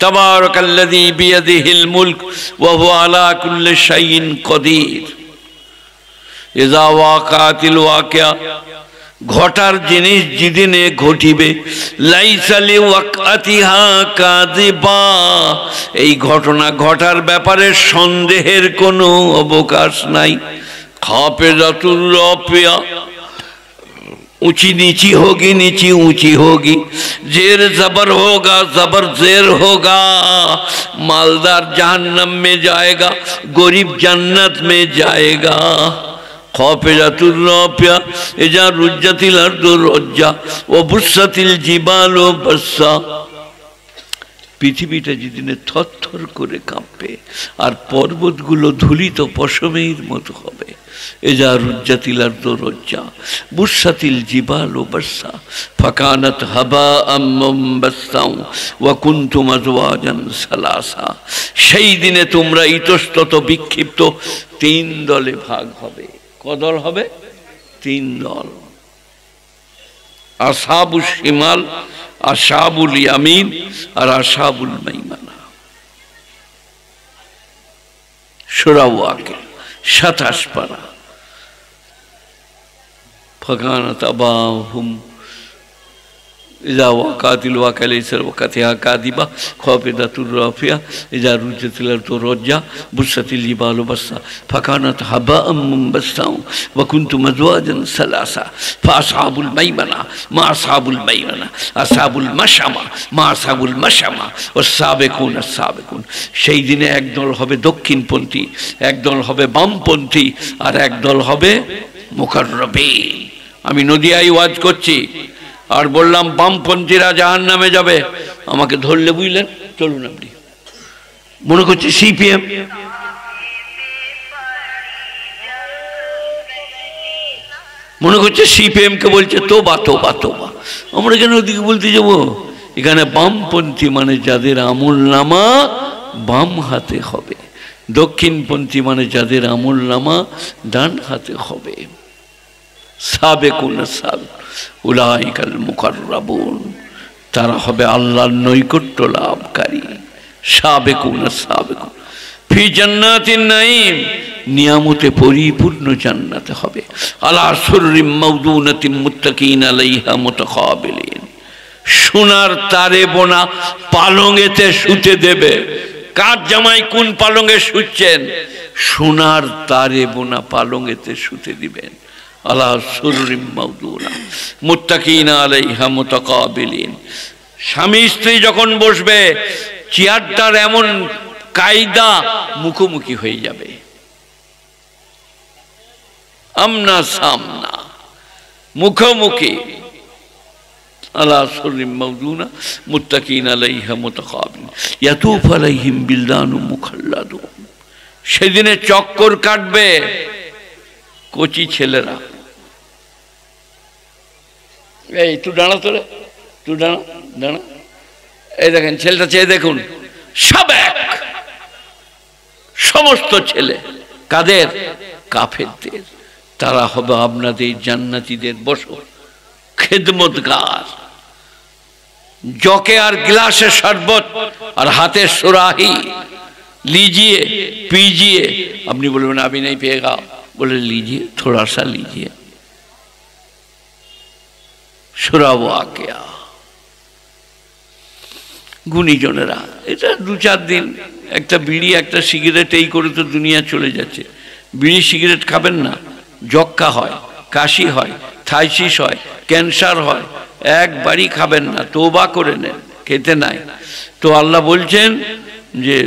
তাবারাকাল্লাযী বিয়াদিহিল মুলক ওয়া হুয়া আলা কুল্লি শাইইন কাদির। ইযা ওয়াকাতিল ওয়াকিয়া, ঘটার জিনিস যেদিনে ঘটিবে, লাইসা লিওয়াকাতিহা কাযিবা, এই ঘটনা ঘটার ব্যাপারে সন্দেহের কোনো অবকাশ নাই। খাফিজাতুর রাফিয়া, ऊंची नीची होगी, नीची ऊंची होगी, जेर जबर होगा, जबर जेर होगा। मालदार जहन्नम में जाएगा, गरीब जन्नत में जाएगा। खाफिजातुर राफिया इज़ा रुज्जतिल अर्दु रज्जा व बुस्सातिल जिबालु बस्सा, পৃথিবীটা যেদিনে থরথর করে কাঁপবে আর পর্বতগুলো ধুলিত পশমের মতো হবে। ইজা রুজ্জাতিল আরদু রজ্জা বুসাতিল জিবালু বাসা ফাকানাত হাবাআম মুনবাসসা ওয়া কুনতুম আজওয়াজান সালাসা, সেই দিনে তোমরা ইতস্তত বিক্ষিপ্ত 3 দলে ভাগ হবে। কদল হবে? 3 দল। আসহাবুশ শিমাল, আসহাবুল ইয়ামিন আর আসহাবুল মাইমানা। সূরা ওয়াকিয়া 27 পারা। ফাকানাত আবাহুম ইযা ওয়াকাতিল ওয়াকিয়া লাইসা লিওয়াকাতিহা কাযিবা খাফিদাতুর রাফিয়া ইযা রুজ্জাতিল আরদু রজ্জা বুসাতিল জিবালু বাসা ফাকানাত হাবাআম মুনবাসসা ওয়া কুনতুম আজওয়াজান সালাসা ফাআসহাবুল মাইমানা মা আসহাবুল মাইমানা আসহাবুল মাশআমা মা আসহাবুল মাশআমা ওয়াস সাবিকুন আস-সাবিকুন। সেই দিনে একদল হবে দক্ষিণপন্থী, একদল হবে বামপন্থী আর একদল হবে মুকাররবিন। আমি নদিয়ায় ওয়াজ করছি, আর বললাম বামপন্থীরা জাহান্নামে যাবে, আমাকে ধরলে বুঝলেন, চলুন আপনি। মনে করছে সিপিএম, মনে করছে সিপিএম কে বলছে তোবা তোবা তোবা। আমরা কেন ওদিকে বলতে যাব? এখানে বামপন্থী মানে যাদের আমলনামা বাম হাতে হবে, দক্ষিণপন্থী মানে যাদের আমলনামা ডান হাতে হবে। সাবেকুন উলাইকাল মুকাররাবুন, তারা হবে আল্লাহর নৈকট্য লাভকারী। সাবেকুন ফি জান্নাতিন নাঈম, নিয়ামতে পরিপূর্ণ জান্নাতে হবে। আলা সুররিম মাওদুনাতিন মুত্তাকিন আলাইহা মুতাকাবিলিন, সোনার তারে বোনা পালঙেতে শুতে দেবে। কার জামাই কোন পালঙে শুচ্ছেন? সোনার তারে বোনা পালঙেতে শুতে দিবেন। আলা সুররিম মাওদুনা মুত্তাকিন আলাইহা মুতাকাবিলিন। স্বামী স্ত্রী যখন বসবে, চেয়ারটার এমন কায়দা মুখোমুখি হয়ে যাবে, আমনা সামনা, মুখোমুখি। আলা সুররিম মাওদুনা মুত্তাকিন আলাইহা মুতাকাবিলিন ইয়াতুফু আলাইহিম বিলদানুম মুখাল্লাদুন। সেদিনে চক্কর কাটবে কচি ছেলেরা। এই তুই দাঁড়া, তোরে তুই দাঁড়া, দাঁড়া। এই দেখেন ছেলেটা, চেয়ে দেখুন, সব এক, সমস্ত ছেলে। কাদের? কাফেরদের। তারা হবে আপনাদের জান্নাতীদের বসো খেদমতগার। জকে আর গ্লাসে শরবত আর হাতে সুরাহি, लीजिए पीजिए। अपनी बोलবেন अभी नहीं पिएगा, बोले लीजिए थोड़ा सा लीजिए, शराब आ गया। গুণীজনেরা, এটা 2-4 দিন একটা বিড়ি একটা সিগারেট এই করে তো দুনিয়া চলে যাচ্ছে। বিড়ি সিগারেট খাবেন না, যক্কা হয়, কাশি হয়, থাইসিস হয়, ক্যান্সার হয়, একবারই খাবেন না, তওবা করে নেন, খেতে নাই। তো আল্লাহ বলছেন যে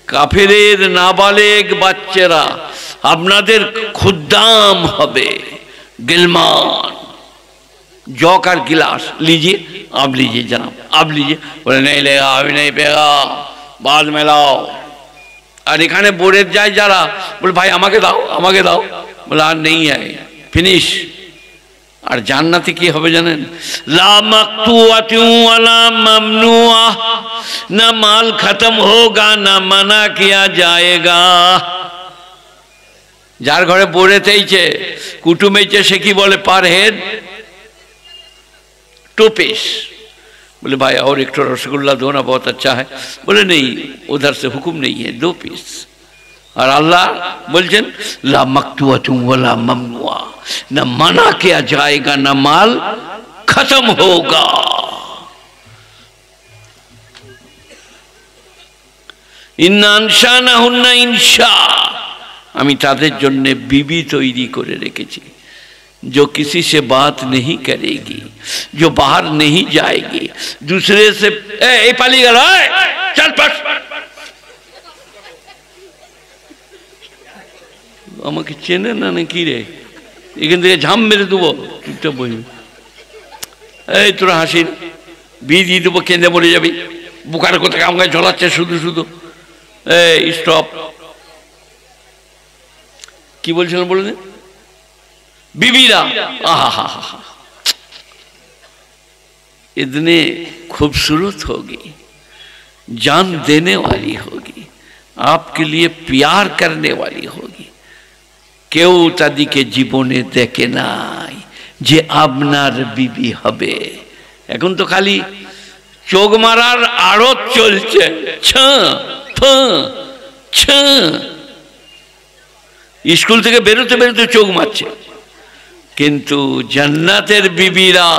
কাফেরের নাবালেগ বাচ্চারা আপনাদের খুদ্দাম হবে, গিলমান। जौक और गिलास लीजिए, आप लीजिए जनाब, आप लीजिए। बोले नहीं लेगा, अभी नहीं पेगा, बाद में लाओ। और एखाने बोरे जाए जरा, बोले भाई আমাকে দাও, আমাকে দাও। बोले আর नहीं है, फिनिश। और জান্নাতে কি হবে জানেন? ला मक्तूअतु वला ममनुआ, ना माल खत्म होगा ना मना किया जाएगा। যার ঘরে बोरे তেইছে, কুটুম এইছে, সে কি বলে পার হেড 2 पीस। बोले भाई और एक रसगुल्ला दो ना, बहुत अच्छा है। बोले नहीं, उधर से हुक्म नहीं है, 2 पीस। और अल्लाह बोलছেন ला मक्तूअतु वला ममनुआ, न मना किया जाएगा न माल खत्म होगा। इन्ना अंशानाहुन्ना इंशा, আমি তাদের जন্য बीबी তৈরি করে রেখেছি, जो किसी से बात नहीं करेगी, जो बाहर नहीं जाएगी, दूसरे से ए पाली गल, चल पास। আমাকে চেনে না নাকি রে? এখান থেকে ঝাম মেরে দেবো, চুপচাপ বসবি। এই তোরা হাসির বি দিয়ে দেবো, কেঁদে মরে যাবি। বুকার কোথায় আমাকে ঝোলাচ্ছে শুধু শুধু। এই স্টপ। কি বলছিলেন বলে? बीबीरा, आहा, इतने खूबसूरत होगी, जान देने वाली होगी, आपके लिए प्यार करने वाली होगी। केउ तादिके जीवने देखे नाई जे आपनार बीबी हबे। এখন তো খালি চোখ মারার আড়ত চলছে, ছ ফ ছ। স্কুল থেকে বেরোতে বেরোতে চোখ মারছে। किंतु जन्नतेर बीबीरा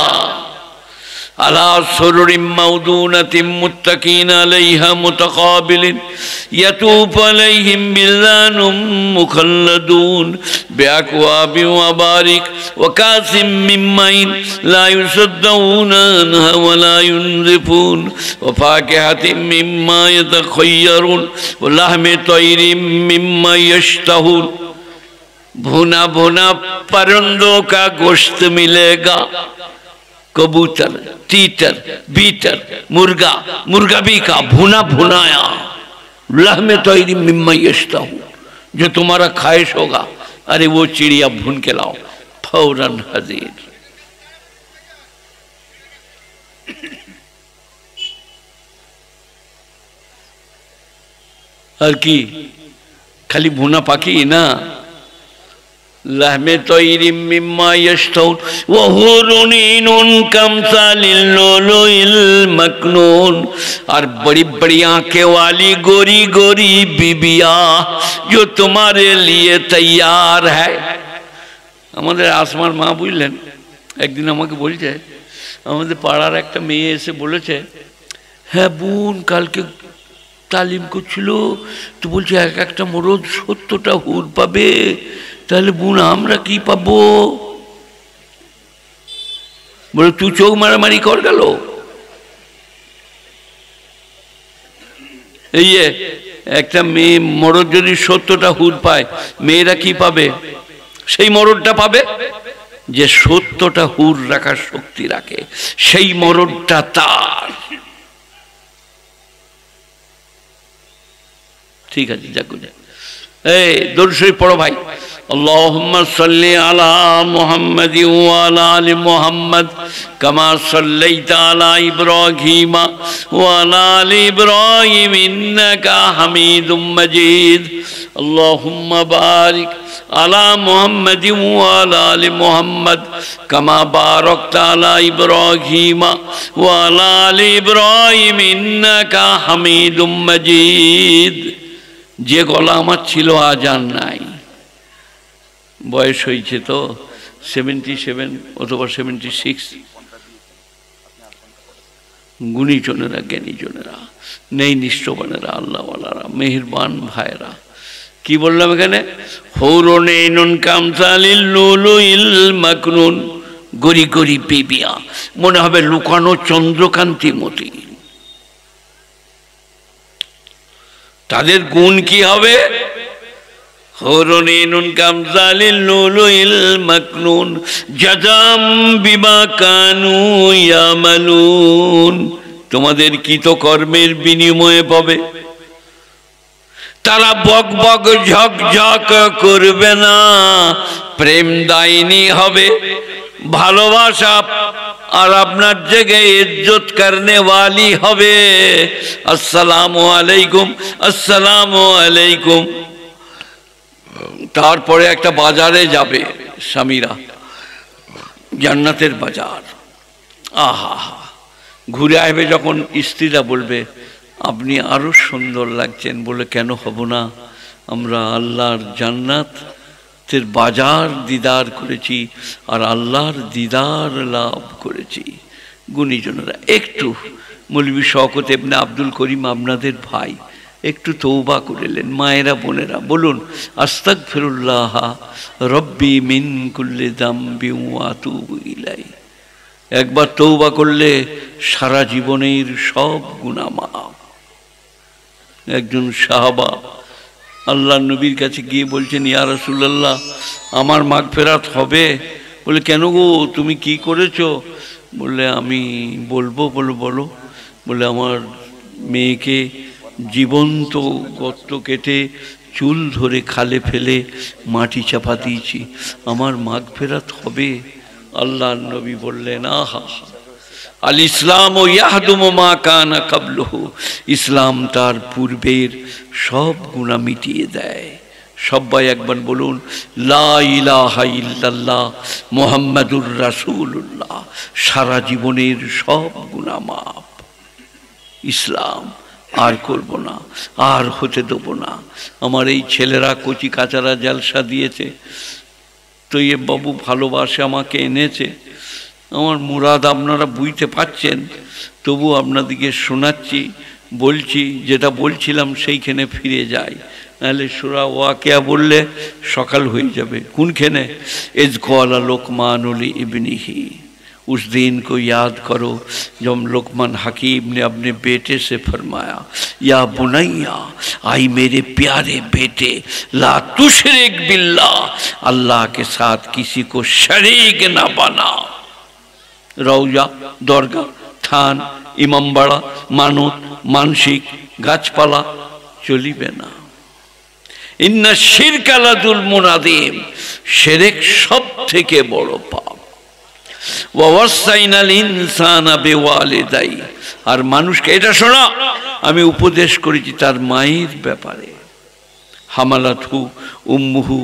अला सुरुरिम मौदूनतिम मुत्तकीन अलैहा मुतकाबिलिन यतूफु अलैहिम बिल्दानुम मुखल्लदून बिअक्वाबि व बारिक व कासिम मिन माइन ला युसद्दऊन अन्हा व ला युनज़िफून व फाकिहतिम मिम्मा यतखय्यरून व लहमि तयरिम मिम्मा यश्तहून। भुना भुना परिंदों का गोश्त मिलेगा, कबूतर, तीतर, बीटर, मुर्गा, मुर्गा भी का भुना भुनाया, लहमे तैरी मिम्मा यश्ताहू, जो तुम्हारा ख्वाहिश होगा, अरे वो चिड़िया भून के लाओ, फौरन हाजिर। और की खाली भुना पाखी ना, लहमे तैरी मिम्मा यश्ताहून वहुरुनीनुन कमसालिल लुलुइल मकनून, और बड़ी बड़ी आंखें वाली गोरी गोरी बीबिया जो तुम्हारे लिए तैयार है। हमारे आसमान माँ बुझलेन, একদিন আমাকে বলছে আমাদের পাড়ার একটা মেয়ে এসে বলেছে, হ্যাঁ বোন কালকে তালিম করছিল তো বলছে এক একটা মরদ 70টা হুর পাবে, তাহলে বোন আমরা কি পাবো? বলে তুই চোখ মারামারি কর গেল। এই একটা মেয়ে মরদ যদি 70টা হুর পায়, মেয়েরা কি পাবে? সেই মরদটা পাবে যে 70টা হুর রাখার শক্তি রাখে, সেই মরদটা তার। ঠিক আছে, যাক এই দরুদ শরীফ পড়ো ভাই। আল্লাহুম্মা সাল্লি আলা মুহাম্মাদিন ওয়া আলা আলি মুহাম্মাদ কামা সাল্লাইতা আলা ইব্রাহিম ওয়া আলা আলি ইব্রাহিম ইন্নাকা হামিদুম মাজিদ। আল্লাহুম্মা বারিক আলা মুহাম্মাদিন ওয়া আলা আলি মুহাম্মাদ কামা বারাকতা আলা ইব্রাহিম ওয়া আলা আলি ইব্রাহিম ইন্নাকা হামিদুম মাজিদ। যে গলা আমার ছিল আজ আর নাই, বয়স হয়েছে তো 77 অথবা 76। গুণীজনেরা, জ্ঞানীজনেরা, নেই নিষ্ঠবানেরা, আল্লাহওয়ালারা, মেহেরবান ভাইরা, কি বললাম এখানে? হুরুন কামসালিল লুলুইল মাকনুন, গরি গরি বিবিয়া, মনে হবে লুকানো চন্দ্রকান্তি মতি। তাদের গুণ কি হবে? হুরুন কামসালিল লুলুইল মাকনুন জাযাম বিমা কানু ইয়ামালুন, তোমাদের কৃতকর্মের বিনিময়ে পাবে। তারা বক বক ঝকঝক করবে না, প্রেম দায়নি হবে, ভালোবাসা আর আপনার জায়গায় ইজ্জত করনে ওয়ালি হবে। আসসালামু আলাইকুম, আসসালামু আলাইকুম। তারপরে একটা বাজারে যাবে স্বামীরা, জান্নাতের বাজার, আহা ঘুরে আসবে, যখন স্ত্রীরা বলবে আপনি আরো সুন্দর লাগছেন, বলে কেন হব না, আমরা আল্লাহর জান্নাতের বাজার দিদার করেছি আর আল্লাহর দিদার লাভ করেছি। গুণীজনেরা একটু, মৌলভী শওকত ইবনে আব্দুল করিম আপনাদের ভাই একটু তওবা করিলেন। মায়েরা বোনেরা বলুন আস্তাগফিরুল্লাহ রব্বি মিন কুল্লি যামবি ওয়া আতুবু ইলাইহি। একবার তওবা করলে সারা জীবনের সব গুনাহ মাফ। একজন সাহাবা আল্লাহর নবীর কাছে গিয়ে বলছেন, ইয়া রাসূলুল্লাহ আমার মাগফিরাত হবে? বলে কেন গো, তুমি কি করেছো? বললে আমি বলবো। বলো। বলে আমার মেয়েকে জীবন্ত গর্ত কেটে চুল ধরে খালে ফেলে মাটি চাপা দিয়েছি, আমার মাগফিরাত হবে? আল্লাহর নবী বললেন, আহা আল ইসলাম ও ইয়াহদুমু মা কানা কাবলহু, ইসলাম তার পূর্বের সব গুনাহ মিটিয়ে দেয়। সবাই একবার বলুন লা ইলাহা ইল্লাল্লাহ মুহাম্মাদুর রাসূলুল্লাহ, সারা জীবনের সব গুনাহ মাফ। ইসলাম আর করব না, আর হতে দেব না। আমার এই ছেলেরা কচি কাচারা জলসা দিয়েছে, তো এ বাবু ভালোবাসে আমাকে এনেছে, আমার মুরাদ আপনারা বুঝতে পারছেন, তবু আপনাদিকে শোনাচ্ছি, বলছি, যেটা বলছিলাম সেইখানে ফিরে যাই, নাহলে সূরা ওয়াকিয়া বললে সকাল হয়ে যাবে। কোনখানে? ইজ ক্বালা লুকমানুল ইবনিহি, उस दिन को याद करो जब लुकमान हकीम ने अपने बेटे से फरमाया, या बुनैया, आई मेरे प्यारे बेटे, ला तुशरिक बिल्लाह, अल्लाह के साथ किसी को शरीक न बना। রওজা, দরগা, থান, ইমামবাড়া, মানত, মানসিক, গাছপালা চলিবে না। ইন্না শিরকা লাযুলমুন আযীম, শিরক সব থেকে বড় পাপ। ওয়া ওয়াসাইনাল ইনসানা বিওয়ালিদাই, আর মানুষকে এটা শোনা, আমি উপদেশ করেছি তার মায়ের ব্যাপারে। হামালাতহু উম্মুহু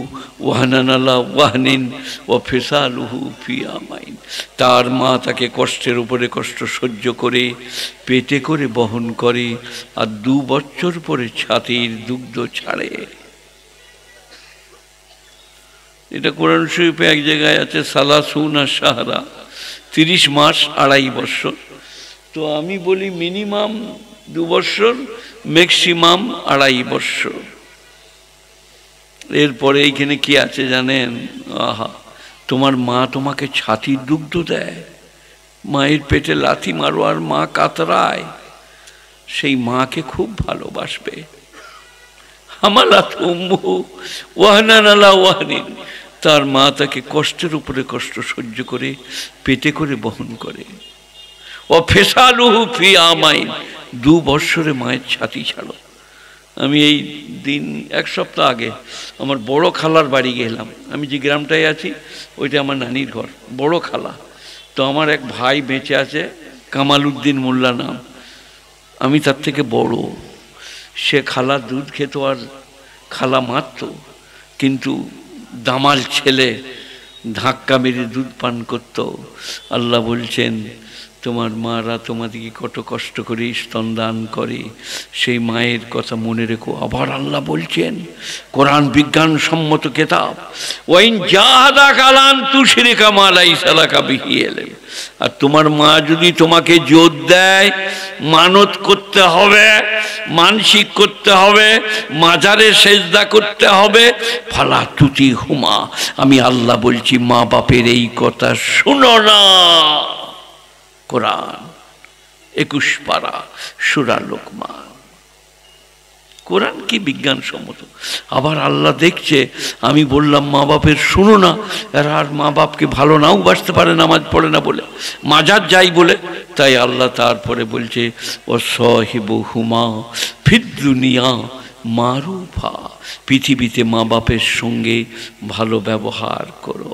ওয়াহানান আলা ওয়াহনিন ওয়া ফিসালুহু ফি আমাইন, তার মা তাকে কষ্টের উপরে কষ্ট সহ্য করে পেটে করে বহন করে, আর 2 বছর পরে ছাতির দুগ্ধ ছাড়ে। এটা কোরআন শরীফে এক জায়গায় আছে, সালাসুনা শাহরা, 30 মাস 2.5 বছর। তো আমি বলি মিনিমাম 2 বছর, ম্যাক্সিমাম 2.5 বছর। এরপরে এইখানে কি আছে জানেন? আহা, তোমার মা তোমাকে ছাতির দুগ্ধ দেয়, মায়ের পেটে লাথি মারো আর মা কাতরায়, সেই মাকে খুব ভালোবাসবে। হামালাতহু উম্মুহু ওয়াহানান আলা ওয়াহনিন, তার মা তাকে কষ্টের উপরে কষ্ট সহ্য করে পেটে করে বহন করে। ও ফিসালুহু ফি আমাইন, 2 বছরে মায়ের ছাতি ছাড়ো। আমি এই দিন 1 সপ্তাহ আগে আমার বড় খালার বাড়ি গেলাম। আমি যে গ্রামটায় আছি ওইটা আমার নানির ঘর, বড় খালা। তো আমার এক ভাই বেঁচে আছে, কামাল উদ্দিন মোল্লা নাম, আমি তার থেকে বড়। সে খালা দুধ খেত আর খালা মারত, কিন্তু দামাল ছেলে ধাক্কা মেরে দুধ পান করত। আল্লাহ বলছেন তোমার মারা তোমাদেরকে কত কষ্ট করে স্তনদান করে, সেই মায়ের কথা মনে রেখো। আবার আল্লাহ বলছেন, কোরআন বিজ্ঞান সম্মত কিতাব, ওয়াইন জাহাদাকা আলা আন তুশরিকা মা লাইসা লাকা বিহি ইলম, আর তোমার মা যদি তোমাকে জোর দেয় মানত করতে হবে, মানসিক করতে হবে, মাজারে সেজদা করতে হবে, ফালা তুতিহুমা, আমি আল্লাহ বলছি মা বাপের এই কথা শুনো না। কোরআন 21 পারা সূরা লোকমান। কোরআন কি বিজ্ঞান সম্মত। আবার আল্লাহ দেখছে আমি বললাম মা বাপের শুনো না, এরা আর মা বাপকে ভালো নাও বাসতে পারে, নামাজ পড়ে না বলে, মাজার যাই বলে। তাই আল্লাহ তারপরে বলছে ও সাহিবুহুমা ফিদ দুনিয়া মারুফা, পৃথিবীতে মা বাপের সঙ্গে ভালো ব্যবহার করো।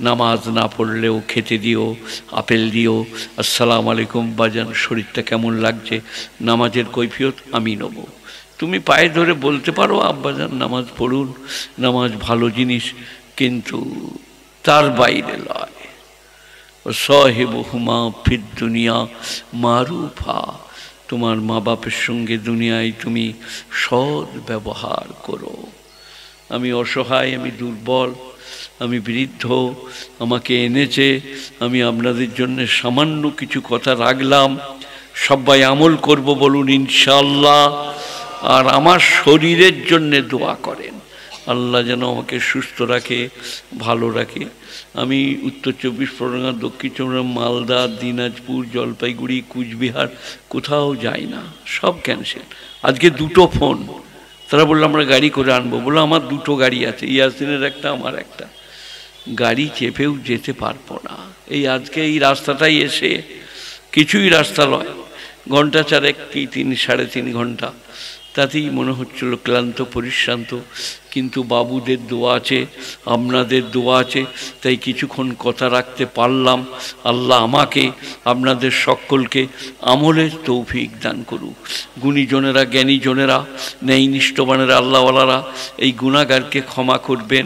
নামাজ না পড়লেও খেতে দিও, আপেল দিও, আসসালামু আলাইকুম বাজান, শরীরটা কেমন লাগছে, নামাজের কৈফিয়ত আমি নেব। তুমি পায়ে ধরে বলতে পারো আব্বাজান নামাজ পড়ুন, নামাজ ভালো জিনিস, কিন্তু তার বাইরে লয়। সাহিবুহুমা ফিদ দুনিয়া মারুফা, তোমার মা বাপের সঙ্গে দুনিয়ায় তুমি সৎ ব্যবহার করো। আমি অসহায়, আমি দুর্বল, আমি বৃদ্ধ, আমাকে এনেছে, আমি আপনাদের জন্য সামান্য কিছু কথা রাখলাম। সবাই আমল করব বলুন ইনশাআল্লাহ। আর আমার শরীরের জন্য দোয়া করেন, আল্লাহ যেন আমাকে সুস্থ রাখে, ভালো রাখে। আমি উত্তর 24 পরগনা, দক্ষিণ 24, মালদা, দিনাজপুর, জলপাইগুড়ি, কুচবিহার কোথাও যাই না, সব ক্যান্সেল। আজকে 2টো ফোন, তারা বললো আমরা গাড়ি করে আনবো, বললো আমার 2টো গাড়ি আছে, ইয়াসিনের একটা, আমার একটা, গাড়ি চেপেও যেতে পারবো না। এই আজকে এই রাস্তাটাই এসে, কিছুই রাস্তা নয়, ঘন্টা 4 কি 3-3.5 ঘন্টা, তাতেই মনে হচ্ছিল ক্লান্ত পরিশ্রান্ত। কিন্তু বাবুদের দোয়া আছে, আপনাদের দোয়া আছে, তাই কিছুক্ষণ কথা রাখতে পারলাম। আল্লাহ আমাকে আপনাদের সকলকে আমলের তৌফিক দান করুক। গুণীজনেরা, জ্ঞানীজনেরা, ন্যায়নিষ্ঠবানেরা, আল্লাহওয়ালারা এই গুনাহগারকে ক্ষমা করবেন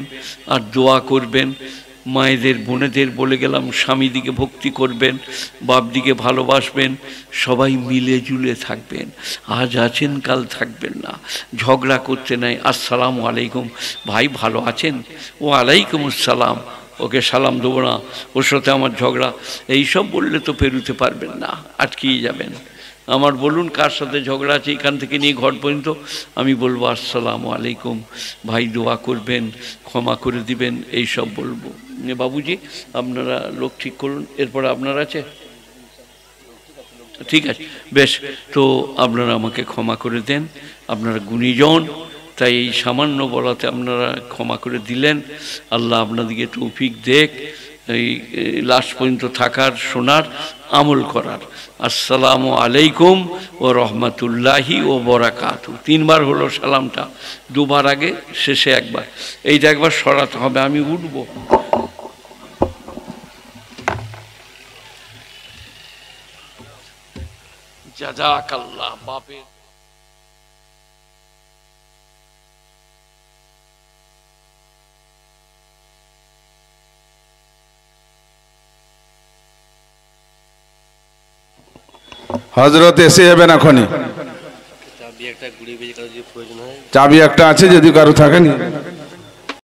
আর দোয়া করবেন। মায়েদের, বোনেদের বলে গেলাম, স্বামীদিকে ভক্তি করবেন, বাপদিকে ভালোবাসবেন, সবাই মিলে জুলে থাকবেন। আজ আছেন কাল থাকবেন না, ঝগড়া করতে নাই। আসসালামু আলাইকুম ভাই, ভালো আছেন? ও আলাইকুম আসসালাম, ওকে সালাম দেবো না, ওর সাথে আমার ঝগড়া, এইসব বললে তো পেরোতে পারবেন না, আটকিয়ে যাবেন। আমার বলুন কার সাথে ঝগড়া আছে, এখান থেকে নিয়ে ঘর পর্যন্ত আমি বলবো আসসালামু আলাইকুম ভাই, দোয়া করবেন, ক্ষমা করে দিবেন, এইসব বলবো। বাবুজি আপনারা লোক ঠিক করুন, এরপর আপনার আছে, ঠিক আছে, বেশ। তো আপনারা আমাকে ক্ষমা করে দেন, আপনারা গুণীজন, তাই এই সামান্য বলাতে আপনারা ক্ষমা করে দিলেন। আল্লাহ আপনাদেরকে তৌফিক দেখ, এই লাস্ট পর্যন্ত থাকার, শোনার, আমল করার। আসসালামু আলাইকুম ও রহমতুল্লাহি ও বরাকাতু। 3 বার হলো সালামটা, 2 বার আগে, শেষে একবার। এইটা একবার সরাতে হবে, আমি উঠব। জাযাকাল্লাহ বাপের। হযরত এসে যাবেন এখনই। চাবি একটা আছে যদি কারো থাকে।